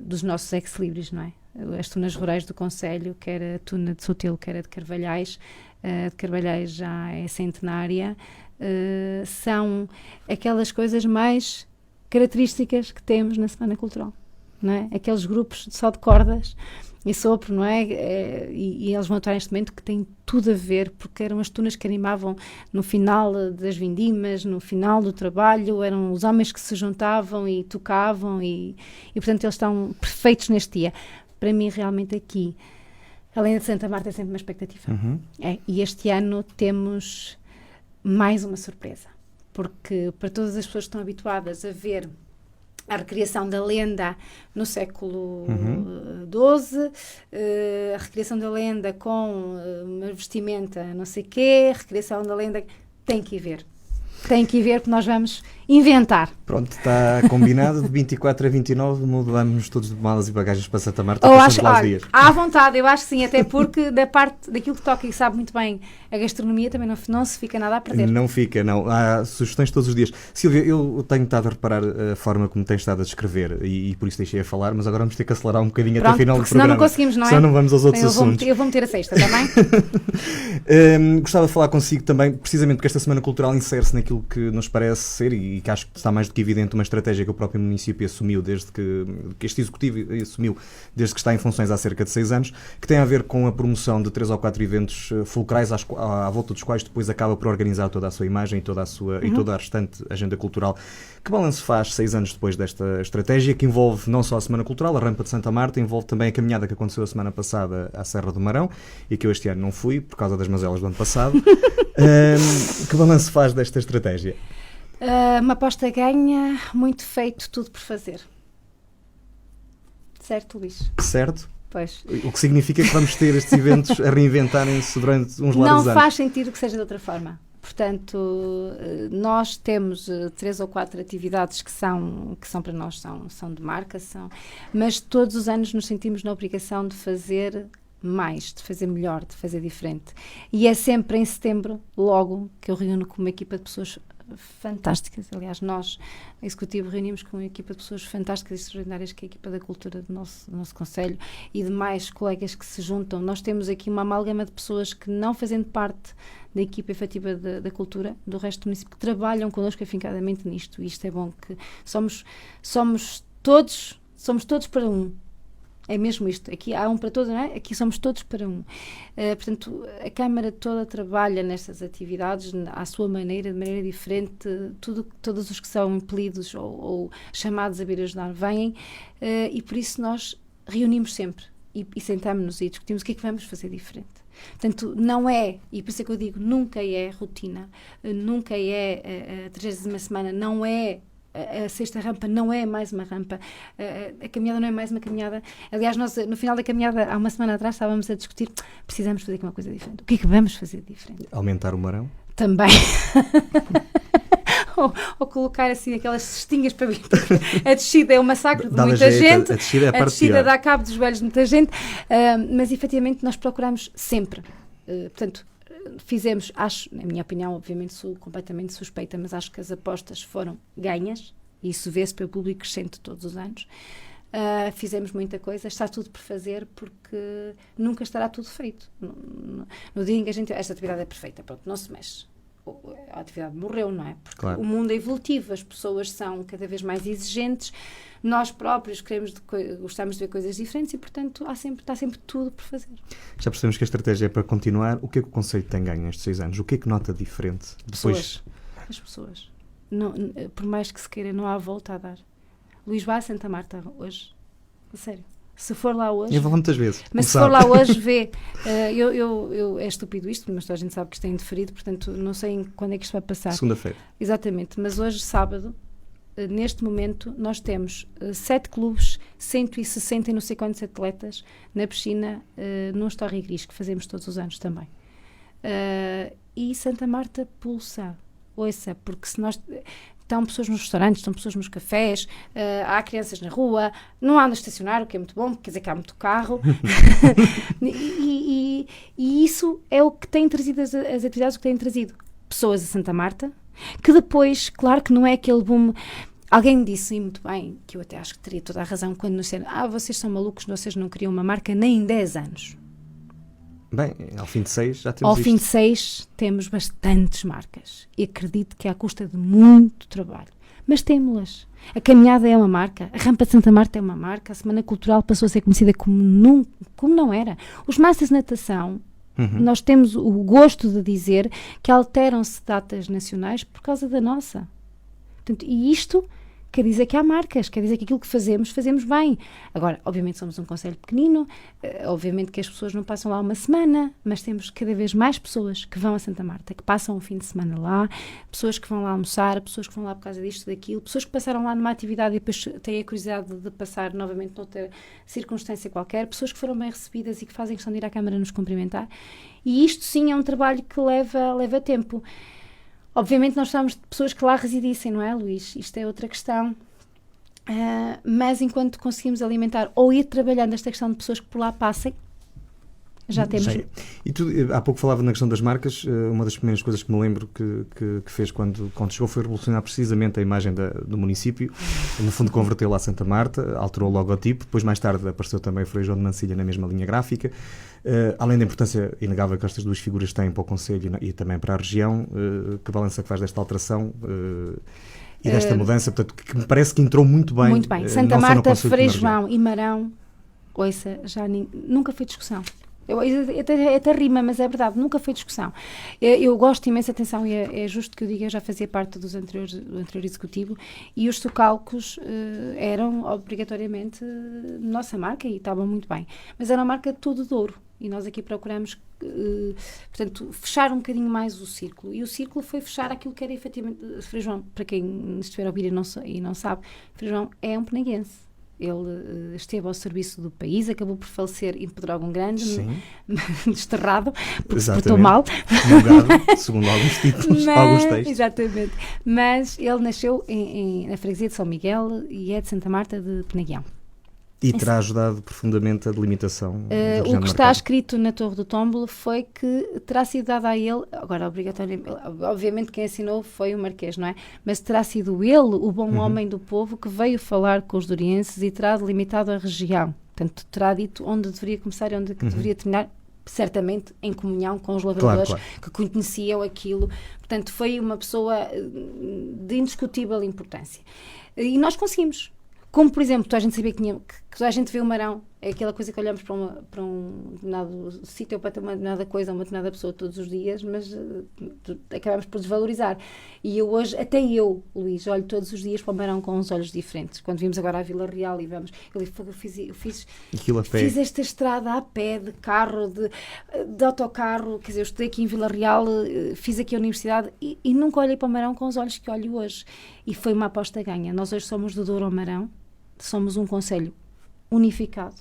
S2: dos nossos ex-libris, não é? As tunas rurais do Conselho, quer a tuna de Sotelo, quer a de Carvalhais. De Carvalhais já é centenária. São aquelas coisas mais características que temos na Semana Cultural, não é? Aqueles grupos só de cordas e sopro, não é? E eles vão atuar neste momento, que tem tudo a ver, porque eram as tunas que animavam no final das vindimas, no final do trabalho, eram os homens que se juntavam e tocavam e portanto eles estão perfeitos neste dia. Para mim, realmente aqui, além de Santa Marta, é sempre uma expectativa. E este ano temos mais uma surpresa, porque para todas as pessoas que estão habituadas a ver a recriação da lenda no século XII, a recriação da lenda com uma vestimenta não sei quê, a recriação da lenda... Tem que ir ver. Tem que ir ver, porque nós vamos inventar.
S1: Pronto, está combinado, de 24 a 29 mudamos todos de malas e bagagens para Santa Marta.
S2: Olha, à vontade, eu acho que sim, até porque da parte daquilo que toca e sabe muito bem a gastronomia também não se fica nada a perder.
S1: Não fica, não. Há sugestões todos os dias. Sílvia, eu tenho estado a reparar a forma como tens estado a descrever e por isso deixei a falar, mas agora vamos ter que acelerar um bocadinho até o final do programa.
S2: Senão não conseguimos, não é?
S1: Senão não vamos aos outros assuntos.
S2: Eu vou meter a sexta, está bem?
S1: Gostava de falar consigo também, precisamente porque esta Semana Cultural insere-se aquilo que nos parece ser, e que acho que está mais do que evidente, uma estratégia que o próprio município assumiu desde que este executivo assumiu, desde que está em funções há cerca de 6 anos, que tem a ver com a promoção de 3 ou 4 eventos fulcrais à volta dos quais depois acaba por organizar toda a sua imagem e toda a restante agenda cultural. Que balanço faz 6 anos depois desta estratégia, que envolve não só a Semana Cultural, a Rampa de Santa Marta, envolve também a caminhada que aconteceu a semana passada à Serra do Marão, e que eu este ano não fui, por causa das mazelas do ano passado. Que balanço faz desta estratégia?
S2: Uma aposta ganha, muito feito, tudo por fazer. Certo, Luís?
S1: Certo.
S2: Pois.
S1: O que significa que vamos ter estes eventos a reinventarem-se durante uns largos anos.
S2: Não faz sentido que seja de outra forma. Portanto, nós temos 3 ou 4 atividades que são para nós, são de marca, mas todos os anos nos sentimos na obrigação de fazer mais, de fazer melhor, de fazer diferente. E é sempre em setembro, logo, que eu reúno com uma equipa de pessoas fantásticas. Aliás, nós, no Executivo, reunimos com uma equipa de pessoas fantásticas e extraordinárias, que é a equipa da cultura do nosso Conselho, e de mais colegas que se juntam. Nós temos aqui uma amálgama de pessoas que, não fazendo parte da equipa efetiva da cultura do resto do município, que trabalham connosco afincadamente nisto. E isto é bom, que somos todos para um. É mesmo isto. Aqui há um para todos, não é? Aqui somos todos para um. Portanto, a Câmara toda trabalha nestas atividades à sua maneira, de maneira diferente. Todos os que são impelidos ou chamados a vir ajudar vêm, e por isso nós reunimos sempre e sentamos-nos e discutimos o que é que vamos fazer diferente. Portanto, não é, e por isso é que eu digo, nunca é rotina, nunca é a 30ª semana, não é a sexta rampa, não é mais uma rampa, a caminhada não é mais uma caminhada. Aliás, nós no final da caminhada, há uma semana atrás, estávamos a discutir, precisamos fazer aqui uma coisa diferente. O que é que vamos fazer diferente?
S1: Aumentar o Marão?
S2: Também. ou colocar assim aquelas cestinhas para vir. A descida é um massacre de muita gente.
S1: A descida é a parte
S2: descida
S1: pior.
S2: dá cabo dos joelhos de muita gente. Mas efetivamente nós procuramos sempre. Portanto, fizemos, acho, na minha opinião, obviamente sou completamente suspeita, mas acho que as apostas foram ganhas, e isso vê-se pelo público crescente todos os anos. Fizemos muita coisa, está tudo por fazer, porque nunca estará tudo feito. No dia em que esta atividade é perfeita, pronto, não se mexe. A atividade morreu, não é? Porque
S1: claro,
S2: o mundo é evolutivo, as pessoas são cada vez mais exigentes, nós próprios gostamos de ver coisas diferentes e, portanto, está sempre tudo por fazer.
S1: Já percebemos que a estratégia é para continuar. O que é que o Conselho tem ganho nestes 6 anos? O que é que nota diferente?
S2: Depois... As pessoas. Não, por mais que se queira, não há volta a dar. Luís, vai a Santa Marta hoje. A sério. Se for lá hoje...
S1: Eu vou muitas vezes.
S2: Mas se for lá hoje, vê. É estúpido isto, mas toda a gente sabe que isto é indeferido, portanto, não sei quando é que isto vai passar.
S1: Segunda-feira.
S2: Exatamente. Mas hoje, sábado, neste momento, nós temos 7 clubes, 160 e não sei quantos atletas na piscina, num Storri Gris, que fazemos todos os anos também. E Santa Marta pulsa. Ouça, porque se nós... Estão pessoas nos restaurantes, estão pessoas nos cafés, há crianças na rua, não há no estacionário, o que é muito bom, quer dizer que há muito carro. e isso é o que tem trazido, as atividades que têm trazido pessoas a Santa Marta, que depois, claro que não é aquele boom. Alguém me disse muito bem, que eu até acho que teria toda a razão, quando nos disseram, vocês são malucos, vocês não criam uma marca nem em 10 anos.
S1: Bem, ao fim de 6 já temos
S2: Ao fim de 6 temos bastantes marcas. E acredito que é à custa de muito trabalho. Mas temos-las. A caminhada é uma marca. A Rampa de Santa Marta é uma marca. A Semana Cultural passou a ser conhecida como não era. Os Masters de Natação, nós temos o gosto de dizer que alteram-se datas nacionais por causa da nossa. Portanto, e isto... quer dizer que há marcas, quer dizer que aquilo que fazemos bem. Agora, obviamente somos um concelho pequenino, obviamente que as pessoas não passam lá uma semana, mas temos cada vez mais pessoas que vão a Santa Marta, que passam um fim de semana lá, pessoas que vão lá almoçar, pessoas que vão lá por causa disto, daquilo, pessoas que passaram lá numa atividade e depois têm a curiosidade de passar novamente noutra circunstância qualquer, pessoas que foram bem recebidas e que fazem questão de ir à Câmara nos cumprimentar. E isto sim é um trabalho que leva tempo. Obviamente nós precisamos de pessoas que lá residissem, não é, Luís? Isto é outra questão. Mas enquanto conseguimos alimentar ou ir trabalhando esta questão de pessoas que por lá passem, Já temos.
S1: E tu, há pouco falava na questão das marcas, uma das primeiras coisas que me lembro que fez quando chegou foi revolucionar precisamente a imagem do município, no fundo convertê-la a Santa Marta, alterou o logotipo, depois mais tarde apareceu também o Frei João de Mancilha na mesma linha gráfica, além da importância inegável que estas duas figuras têm para o Concelho e também para a região, que balança que faz desta alteração e desta mudança, portanto, que me parece que entrou muito bem.
S2: Muito bem. Santa Marta, Frei João e Marão, ouça, nunca foi discussão. Até rima, mas é verdade, nunca foi discussão. Eu gosto imenso, atenção, e é justo que eu diga, eu já fazia parte do anterior executivo, e os socalcos eram obrigatoriamente nossa marca e estavam muito bem, mas era uma marca toda de ouro, e nós aqui procuramos, portanto, fechar um bocadinho mais o círculo, e o círculo foi fechar aquilo que era efetivamente Frei João. Para quem estiver a ouvir e não sabe, Frei João é um peneguense. Ele esteve ao serviço do país, acabou por falecer em Pedrógão Grande, desterrado, porque se portou mal.
S1: Esmagado, segundo alguns títulos, alguns textos.
S2: Exatamente. Mas ele nasceu na freguesia de São Miguel e é de Santa Marta de Penaguião.
S1: E terá ajudado profundamente a delimitação da região
S2: o que está escrito na Torre do Tómbolo foi que terá sido dado a ele, agora obrigatoriamente, obviamente quem assinou foi o Marquês, não é? Mas terá sido ele, o bom homem do povo, que veio falar com os dorienses e terá delimitado a região. Portanto, terá dito onde deveria começar e onde deveria terminar, certamente em comunhão com os lavradores, claro. Que conheciam aquilo. Portanto, foi uma pessoa de indiscutível importância. E nós conseguimos. Como, por exemplo, toda a gente sabia que toda a gente vê o Marão, é aquela coisa que olhamos para um determinado sítio ou para ter uma determinada coisa, uma determinada pessoa todos os dias, mas acabamos por desvalorizar. E eu hoje, até eu, Luís, olho todos os dias para o Marão com uns olhos diferentes. Quando vimos agora a Vila Real e vamos, eu fiz esta estrada a pé, de carro, de autocarro, quer dizer, eu estudei aqui em Vila Real, fiz aqui a universidade e nunca olhei para o Marão com os olhos que olho hoje. E foi uma aposta ganha. Nós hoje somos do Douro ao Marão, somos um concelho unificado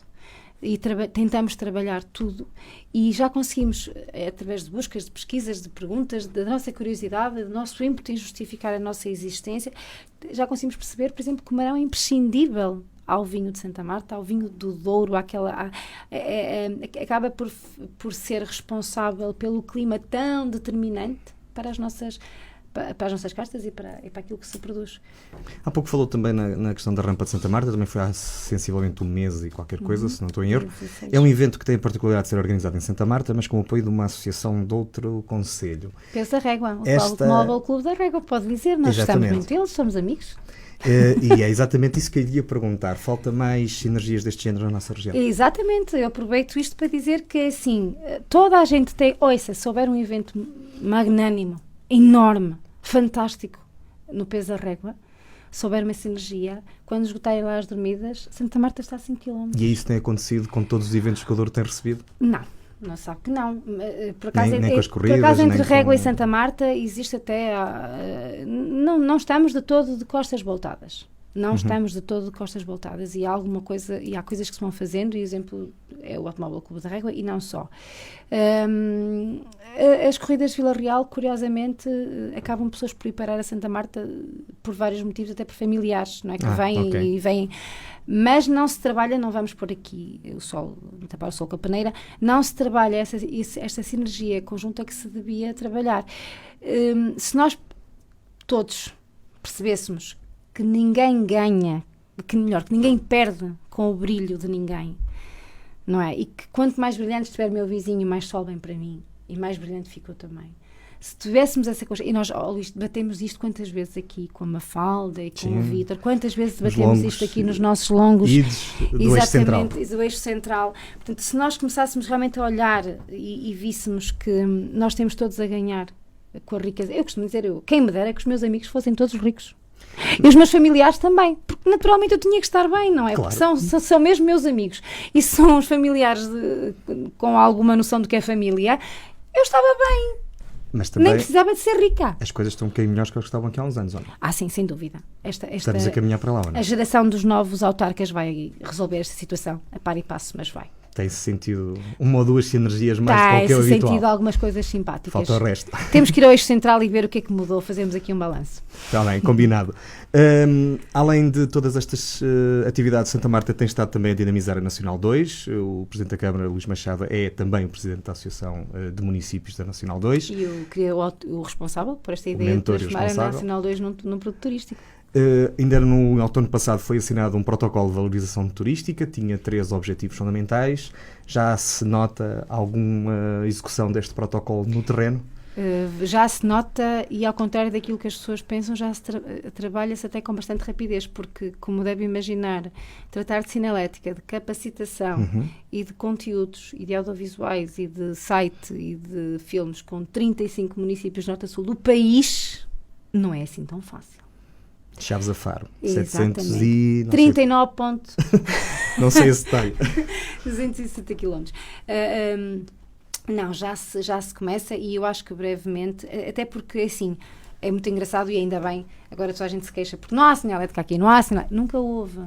S2: e tentamos trabalhar tudo e já conseguimos, através de buscas, de pesquisas, de perguntas, da nossa curiosidade, do nosso ímpeto em justificar a nossa existência, já conseguimos perceber, por exemplo, que o Marão é imprescindível ao vinho de Santa Marta, ao vinho do Douro, acaba por ser responsável pelo clima tão determinante para as nossas castas e para aquilo que se produz.
S1: Há pouco falou também na questão da Rampa de Santa Marta, também foi há sensivelmente um mês e qualquer coisa, se não estou em erro. É um evento que tem a particularidade de ser organizado em Santa Marta, mas com o apoio de uma associação de outro concelho.
S2: Peso da Régua, o Móvel Clube da Régua, pode dizer, nós estamos muito eles, somos amigos.
S1: E é exatamente isso que eu iria perguntar. Falta mais sinergias deste género na nossa região?
S2: Exatamente, eu aproveito isto para dizer que assim, toda a gente tem, se houver um evento magnânimo, enorme, fantástico, no Peso da Régua, se houver uma sinergia, quando esgotarem lá as dormidas, Santa Marta está a 5 km.
S1: E isso tem acontecido com todos os eventos que o Douro tem recebido?
S2: Não sabe que não. Por acaso,
S1: nem com as corridas,
S2: por acaso entre Régua e Santa Marta existe até... não estamos de todo de costas voltadas. Não estamos de todo de costas voltadas e há coisas que se vão fazendo, e o exemplo é o Automóvel Clube da Régua e não só. As corridas de Vila Real, curiosamente, acabam pessoas por ir parar a Santa Marta por vários motivos, até por familiares, não é? Que vêm e vêm. Mas não se trabalha, não vamos pôr aqui tapar o sol com a peneira, não se trabalha esta sinergia conjunta que se devia trabalhar. Se nós todos percebêssemos que ninguém ganha, que ninguém perde com o brilho de ninguém, não é? E que quanto mais brilhante estiver meu vizinho, mais sol vem para mim e mais brilhante ficou também. Se tivéssemos essa coisa, e nós, Luís, debatemos isto quantas vezes aqui com a Mafalda e com o Vítor, quantas vezes debatemos isto aqui nos nossos longos
S1: do eixo central.
S2: Do eixo central. Portanto, se nós começássemos realmente a olhar e víssemos que nós temos todos a ganhar com a riqueza, eu costumo dizer, quem me dera que os meus amigos fossem todos ricos. E os meus familiares também, porque naturalmente eu tinha que estar bem, não é? Claro. Porque são mesmo meus amigos. E se são os familiares com alguma noção do que é família, eu estava bem.
S1: Mas também
S2: nem precisava de ser rica.
S1: As coisas estão um bocadinho melhores que as que estavam aqui há uns anos, ou não?
S2: Sim, sem dúvida.
S1: Estamos a caminhar para lá, ou não?
S2: A geração dos novos autarcas vai resolver esta situação a par e passo, mas vai.
S1: Tem-se sentido uma ou duas sinergias mais do que o habitual.
S2: Tem-se sentido algumas coisas simpáticas.
S1: Falta o resto.
S2: Temos que ir ao eixo central e ver o que é que mudou. Fazemos aqui um balanço.
S1: Está bem, combinado. Além de todas estas atividades, Santa Marta tem estado também a dinamizar a Nacional 2. O Presidente da Câmara, Luís Machado, é também o Presidente da Associação de Municípios da Nacional 2.
S2: E eu queria o responsável por esta ideia de transformar a Nacional 2 num produto turístico.
S1: Ainda no outono passado foi assinado um protocolo de valorização turística, tinha 3 objetivos fundamentais. Já se nota alguma execução deste protocolo no terreno?
S2: Já se nota, e ao contrário daquilo que as pessoas pensam, já se trabalha-se até com bastante rapidez, porque, como deve imaginar, tratar de sinalética, de capacitação e de conteúdos, e de audiovisuais, e de site, e de filmes com 35 municípios do Norte a Sul do país, não é assim tão fácil.
S1: Chaves a Faro,
S2: Exatamente.
S1: 700 e...
S2: 39 pontos.
S1: Não sei esse detalhe.
S2: 260 quilómetros. Não, já se começa, e eu acho que brevemente, até porque, assim, é muito engraçado e ainda bem, agora toda a gente se queixa porque não há sinalética aqui, não há sinalética, nunca houve.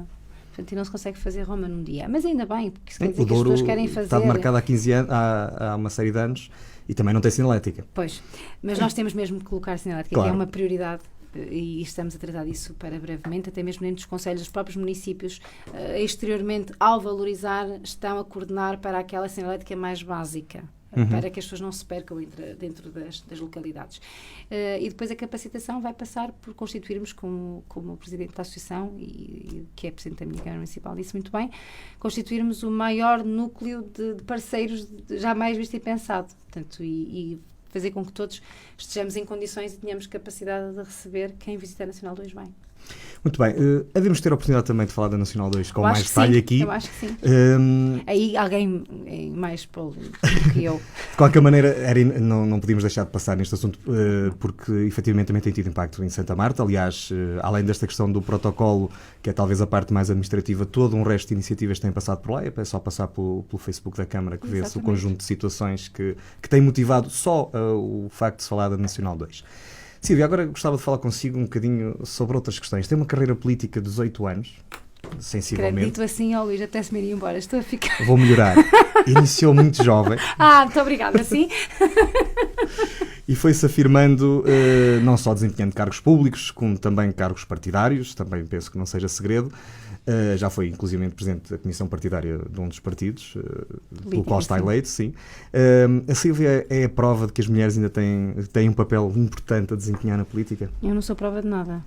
S2: Portanto, e não se consegue fazer Roma num dia. Mas ainda bem, porque isso quer dizer que as pessoas querem fazer...
S1: Está marcado há 15 anos, há uma série de anos, e também não tem sinalética.
S2: Pois, mas nós temos mesmo que colocar sinalética, claro, que é uma prioridade. E estamos a tratar disso para brevemente, até mesmo dentro dos conselhos, os próprios municípios, exteriormente, ao valorizar, estão a coordenar para aquela sinalética mais básica, para que as pessoas não se percam dentro das localidades. E depois a capacitação vai passar por constituirmos, como o Presidente da Associação, e que é Presidente da minha Câmara Municipal, disse muito bem, constituirmos o maior núcleo de parceiros jamais visto e pensado. Portanto, e fazer com que todos estejamos em condições e tenhamos capacidade de receber quem visita a Nacional 2 bem.
S1: Muito bem. Havemos ter a oportunidade também de falar da Nacional 2 com mais detalhe aqui.
S2: Eu acho que sim. Aí alguém é mais polo do que eu.
S1: De qualquer maneira, não podíamos deixar de passar neste assunto, porque efetivamente também tem tido impacto em Santa Marta. Aliás, além desta questão do protocolo, que é talvez a parte mais administrativa, todo um resto de iniciativas têm passado por lá. É só passar pelo Facebook da Câmara que vê-se o conjunto de situações que tem motivado só o facto de se falar da Nacional 2. Silvia, agora gostava de falar consigo um bocadinho sobre outras questões. Tem uma carreira política de 18 anos, sensivelmente.
S2: Acredito assim, Luís, até se me ir embora. Estou a ficar...
S1: Vou melhorar. Iniciou muito jovem.
S2: Muito obrigada, sim.
S1: E foi-se afirmando, não só desempenhando cargos públicos, como também cargos partidários, também penso que não seja segredo. Já foi, inclusive, presidente da comissão partidária de um dos partidos, pelo qual está eleito, sim. A Silvia é a prova de que as mulheres ainda têm um papel importante a desempenhar na política?
S2: Eu não sou prova de nada.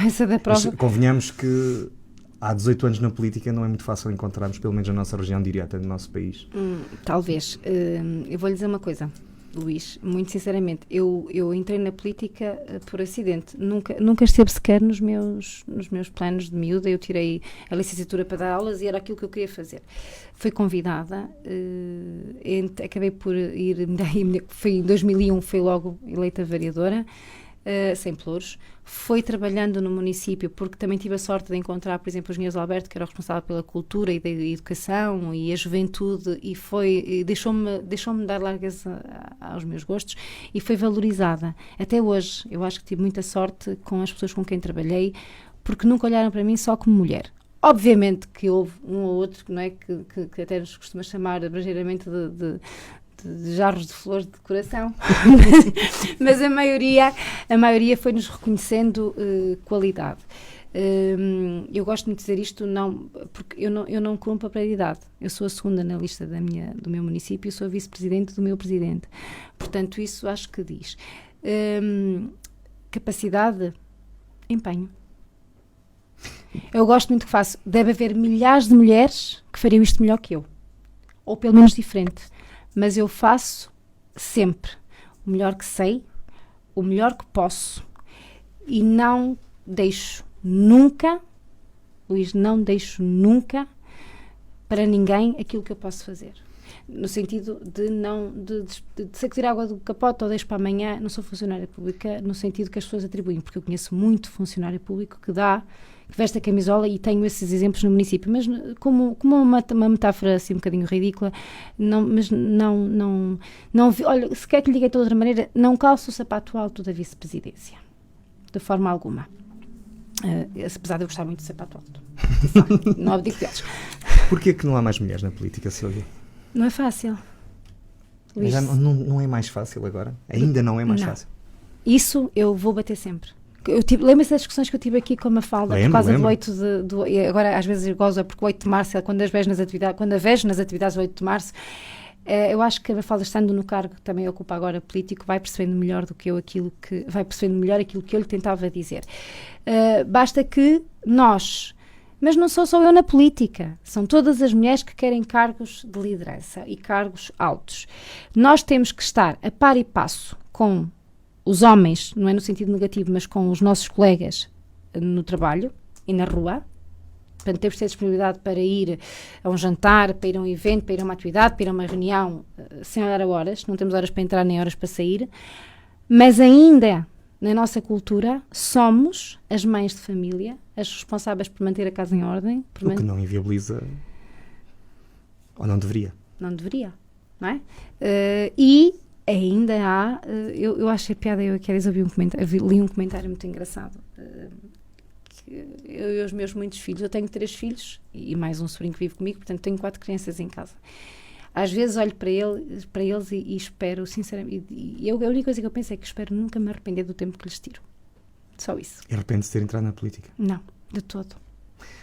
S2: Essa da prova...
S1: Mas convenhamos que há 18 anos na política não é muito fácil encontrarmos, pelo menos na nossa região, diria até no nosso país.
S2: Talvez. Eu vou-lhe dizer uma coisa, Luís, muito sinceramente, eu entrei na política por acidente, nunca esteve sequer nos meus planos de miúda. Eu tirei a licenciatura para dar aulas e era aquilo que eu queria fazer. Fui convidada, acabei por ir, foi em 2001, fui logo eleita vereadora, sem pelouros. Foi trabalhando no município, porque também tive a sorte de encontrar, por exemplo, o engenheiro Alberto, que era o responsável pela cultura e da educação e a juventude, e deixou-me dar largas aos meus gostos, e foi valorizada. Até hoje, eu acho que tive muita sorte com as pessoas com quem trabalhei, porque nunca olharam para mim só como mulher. Obviamente que houve um ou outro, não é, que até nos costuma chamar abrangeiramente de jarros de flores de decoração, mas a maioria foi-nos reconhecendo qualidade. Eu gosto muito de dizer isto, porque eu não cumpro a prioridade. Eu sou a segunda na lista do meu município, eu sou a vice-presidente do meu presidente. Portanto, isso acho que diz. Capacidade, empenho. Eu gosto muito do que faço. Deve haver milhares de mulheres que fariam isto melhor que eu, ou pelo menos diferente. Mas eu faço sempre o melhor que sei, o melhor que posso, e não deixo nunca, Luís, não deixo nunca para ninguém aquilo que eu posso fazer. No sentido de sacudir água do capote ou deixo para amanhã. Não sou funcionária pública no sentido que as pessoas atribuem, porque eu conheço muito funcionário público que veste a camisola, e tenho esses exemplos no município, mas como uma metáfora assim um bocadinho ridícula, olha, se quer que lhe diga de outra maneira, não calço o sapato alto da vice-presidência, de forma alguma. Apesar de eu gostar muito de sapato alto. Não abdico deles.
S1: Porquê que não há mais mulheres na política, Sílvia?
S2: Não é fácil.
S1: Mas já não é mais fácil agora? Ainda não é mais fácil?
S2: Isso eu vou bater sempre. Lembra-se das discussões que eu tive aqui com a Mafalda por causa do 8 de... Agora, às vezes, eu gozo porque o 8 de março, quando a vejo nas atividades do 8 de março, eu acho que a Mafalda, estando no cargo que também ocupa agora político, vai percebendo melhor do que eu vai percebendo melhor aquilo que eu lhe tentava dizer. Basta que nós... Mas não sou só eu na política, são todas as mulheres que querem cargos de liderança e cargos altos. Nós temos que estar a par e passo com os homens, não é no sentido negativo, mas com os nossos colegas no trabalho e na rua. Portanto, temos que ter disponibilidade para ir a um jantar, para ir a um evento, para ir a uma atividade, para ir a uma reunião, sem olhar a horas, não temos horas para entrar nem horas para sair, mas ainda... Na nossa cultura, somos as mães de família, as responsáveis por manter a casa em ordem.
S1: O que não inviabiliza, ou não deveria.
S2: Não deveria, não é? E ainda há, eu achei piada, eu li um comentário muito engraçado, que eu e os meus muitos filhos, eu tenho 3 filhos e mais um sobrinho que vive comigo, portanto tenho 4 crianças em casa. Às vezes olho para eles e espero, sinceramente, a única coisa que eu penso é que espero nunca me arrepender do tempo que lhes tiro. Só isso.
S1: E arrepende-se de ter entrado na política?
S2: Não, de todo.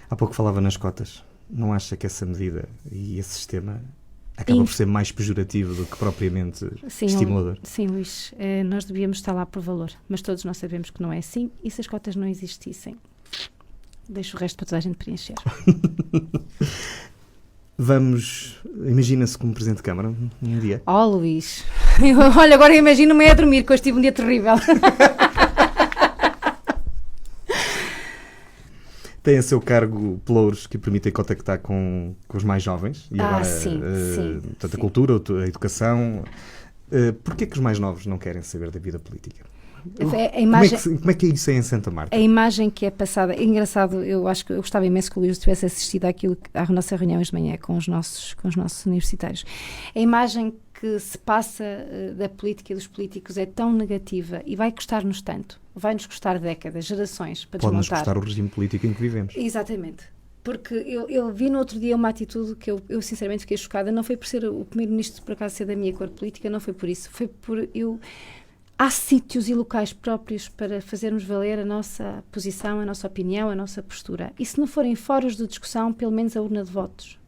S1: Há pouco falava nas cotas. Não acha que essa medida e esse sistema acaba por ser mais pejorativo do que propriamente estimulador?
S2: Sim, Luís. Nós devíamos estar lá por valor, mas todos nós sabemos que não é assim, e se as cotas não existissem, deixo o resto para toda a gente preencher. Imagina-se como Presidente de Câmara um dia. Oh, Luís, olha, agora imagino-me a dormir, que hoje tive um dia terrível.
S1: Tem a seu cargo pelouros que permitem contactar com os mais jovens. E agora, tanto a cultura, a educação. Porquê que os mais novos não querem saber da vida política? Como é que é isso em Santa Marta?
S2: A imagem que é passada, é engraçado, eu acho que eu gostava imenso que o Luís tivesse assistido à nossa reunião hoje de manhã com os nossos universitários. A imagem que se passa da política e dos políticos é tão negativa e vai custar-nos tanto, vai-nos custar décadas, gerações para desmontar.
S1: Pode-nos custar o regime político em que vivemos.
S2: Exatamente. Porque eu vi no outro dia uma atitude que eu sinceramente fiquei chocada, não foi por ser o primeiro-ministro por acaso ser da minha cor política, não foi por isso, foi por há sítios e locais próprios para fazermos valer a nossa posição, a nossa opinião, a nossa postura. E se não forem fóruns de discussão, pelo menos a urna de votos.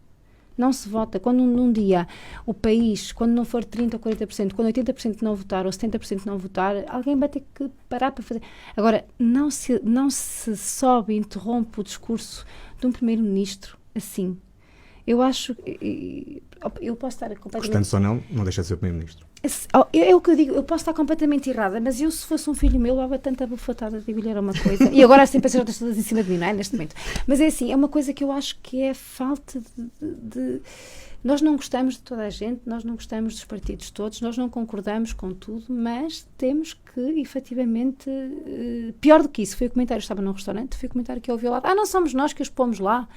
S2: Não se vota. Quando num dia o país, quando não for 30% ou 40%, quando 80% não votar ou 70% não votar, alguém vai ter que parar para fazer. Agora, não se sobe e interrompe o discurso de um primeiro-ministro assim. Eu acho... Eu posso estar completamente...
S1: Gostando ou não deixa de ser o primeiro-ministro.
S2: É o que eu digo, eu posso estar completamente errada, mas eu, se fosse um filho meu, levava tanta bufatada, digo-lhe era uma coisa. E agora sempre as outras todas em cima de mim, não é? Neste momento. Mas é assim, é uma coisa que eu acho que é falta de... Nós não gostamos de toda a gente, nós não gostamos dos partidos todos, nós não concordamos com tudo, mas temos que, efetivamente... Pior do que isso, foi o comentário, eu estava num restaurante, foi o comentário que eu ouvi ao lado. Não somos nós que os pomos lá.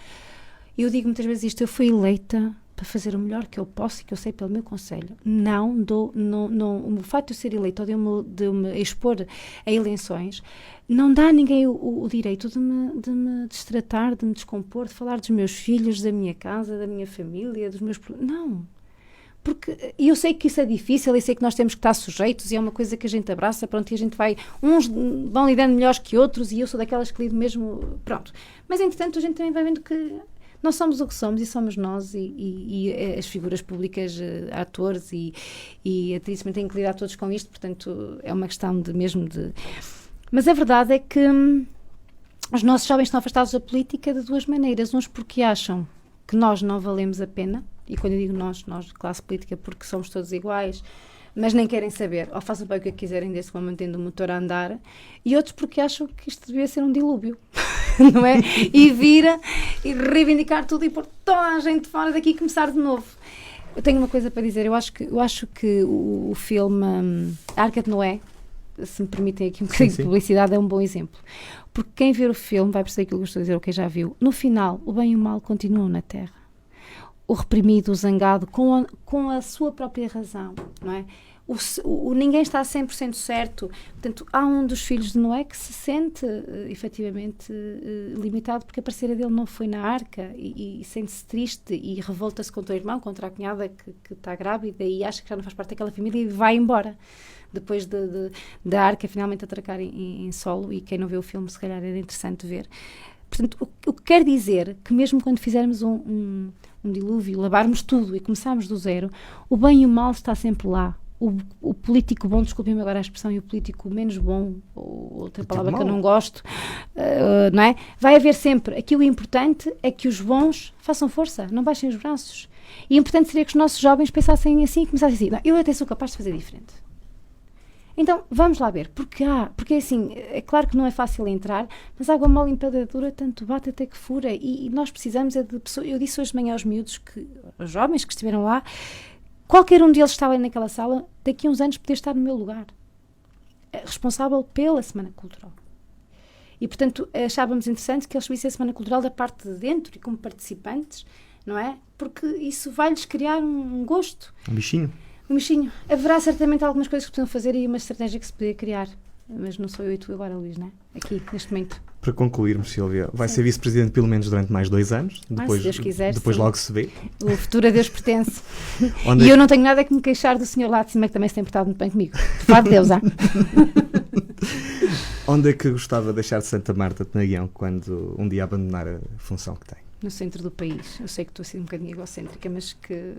S2: E eu digo muitas vezes isto, eu fui eleita para fazer o melhor que eu posso e que eu sei pelo meu conselho. O facto de eu ser eleita ou de me expor a eleições não dá a ninguém o direito de me destratar, de me descompor, de falar dos meus filhos, da minha casa, da minha família, dos meus... Não. Porque eu sei que isso é difícil, eu sei que nós temos que estar sujeitos e é uma coisa que a gente abraça, pronto, e a gente vai... Uns vão lidando melhores que outros e eu sou daquelas que lido mesmo... Pronto. Mas, entretanto, a gente também vai vendo que... Nós somos o que somos e somos nós e as figuras públicas, atores e atrizes têm que lidar todos com isto, portanto é uma questão mesmo de... Mas a verdade é que os nossos jovens estão afastados da política de duas maneiras. Uns porque acham que nós não valemos a pena, e quando eu digo nós, classe política, porque somos todos iguais, mas nem querem saber, ou façam bem o que quiserem desse momento tendo o motor a andar, e outros porque acham que isto devia ser um dilúvio, não é? E vira e reivindicar tudo e pôr toda a gente fora daqui e começar de novo. Eu tenho uma coisa para dizer, eu acho que o filme Arca de Noé, se me permitem aqui um bocadinho de publicidade, é um bom exemplo. Porque quem ver o filme vai perceber aquilo que eu estou a dizer, ou quem já viu. No final, o bem e o mal continuam na Terra. O reprimido, o zangado, com a sua própria razão, não é? ninguém está 100% certo. Portanto, há um dos filhos de Noé que se sente efetivamente limitado porque a parceira dele não foi na arca e sente-se triste e revolta-se contra o irmão, contra a cunhada que está grávida e acha que já não faz parte daquela família e vai embora. Depois da arca finalmente atracar em solo, e quem não vê o filme se calhar era interessante ver. Portanto, o que quer dizer que mesmo quando fizermos um dilúvio, lavarmos tudo e começarmos do zero, o bem e o mal está sempre lá. O político bom, desculpem-me agora a expressão, e o político menos bom, ou outra palavra que eu não gosto, não é? Vai haver sempre. Aqui o importante é que os bons façam força, não baixem os braços. E o importante seria que os nossos jovens pensassem assim e começassem assim, não, eu até sou capaz de fazer diferente. Então, vamos lá ver, porque assim, é claro que não é fácil entrar, mas água mole em pedra dura, tanto bate até que fura, e nós precisamos de pessoas. Eu disse hoje de manhã aos miúdos, aos jovens que estiveram lá, qualquer um deles estava naquela sala, daqui a uns anos podia estar no meu lugar, responsável pela Semana Cultural. E, portanto, achávamos interessante que eles subissem a Semana Cultural da parte de dentro e como participantes, não é? Porque isso vai-lhes criar um gosto.
S1: Um bichinho.
S2: Um bichinho. Haverá certamente algumas coisas que precisam fazer e uma estratégia que se poderia criar. Mas não sou eu e tu agora, Luís, não é? Aqui, neste momento.
S1: Para concluirmos, Sílvia, vai ser vice-presidente pelo menos durante mais 2 anos. Depois,
S2: se Deus quiser,
S1: depois logo se vê.
S2: O futuro a Deus pertence. E eu não tenho nada que me queixar do senhor lá de cima, que também se tem portado muito bem comigo. Por favor de Deus,
S1: Onde é que gostava de deixar de Santa Marta de Penaguião quando um dia abandonar a função que tem?
S2: No centro do país. Eu sei que estou a ser um bocadinho egocêntrica, mas que...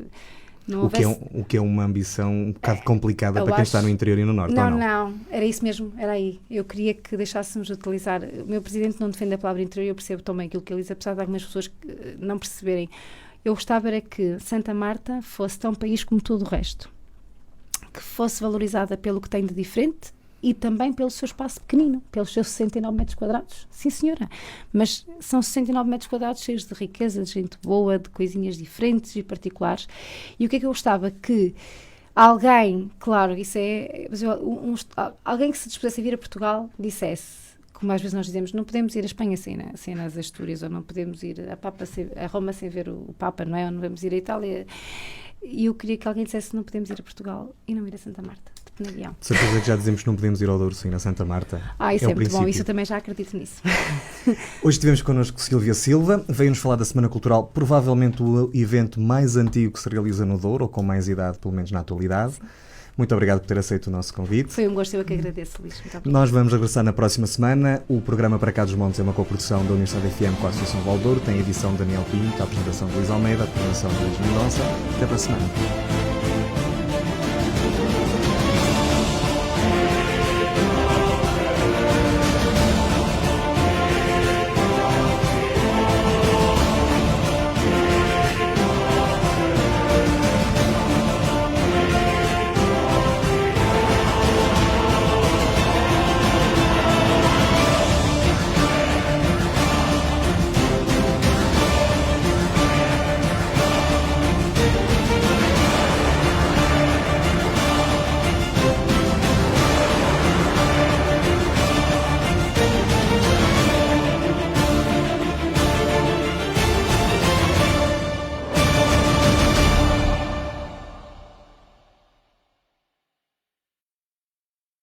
S1: O que é uma ambição um bocado complicada para quem está no interior e no norte, ou não?
S2: Não, era isso mesmo, era aí. Eu queria que deixássemos de utilizar... O meu presidente não defende a palavra interior, eu percebo também aquilo que ele diz, apesar de algumas pessoas não perceberem. Eu gostava era que Santa Marta fosse tão país como todo o resto. Que fosse valorizada pelo que tem de diferente e também pelo seu espaço pequenino, pelos seus 69 metros quadrados. Sim, senhora. Mas são 69 metros quadrados cheios de riqueza, de gente boa, de coisinhas diferentes e particulares. E o que é que eu gostava? Que alguém, claro, isso é... alguém que se dispusesse a vir a Portugal dissesse, como às vezes nós dizemos, não podemos ir a Espanha sem nas Astúrias, ou não podemos ir a Roma sem ver o Papa, não é? Ou não podemos ir a Itália. E eu queria que alguém dissesse, não podemos ir a Portugal e não ir a Santa Marta. De
S1: certeza que já dizemos que não podemos ir ao Douro sem ir a Santa Marta.
S2: Isso é muito bom, isso eu também já acredito nisso.
S1: Hoje tivemos connosco Sílvia Silva, veio-nos falar da Semana Cultural, provavelmente o evento mais antigo que se realiza no Douro, ou com mais idade, pelo menos na atualidade. Sim. Muito obrigado por ter aceito o nosso convite.
S2: Foi um gosto, eu que agradeço, Luís.
S1: Nós vamos regressar na próxima semana. O programa Para Cá dos Montes é uma coprodução da Universidade FM com a Associação Val Douro, tem a edição de Daniel Pinto, a apresentação de Luís Almeida, a coordenação de Luís Mendonça. Até para a semana.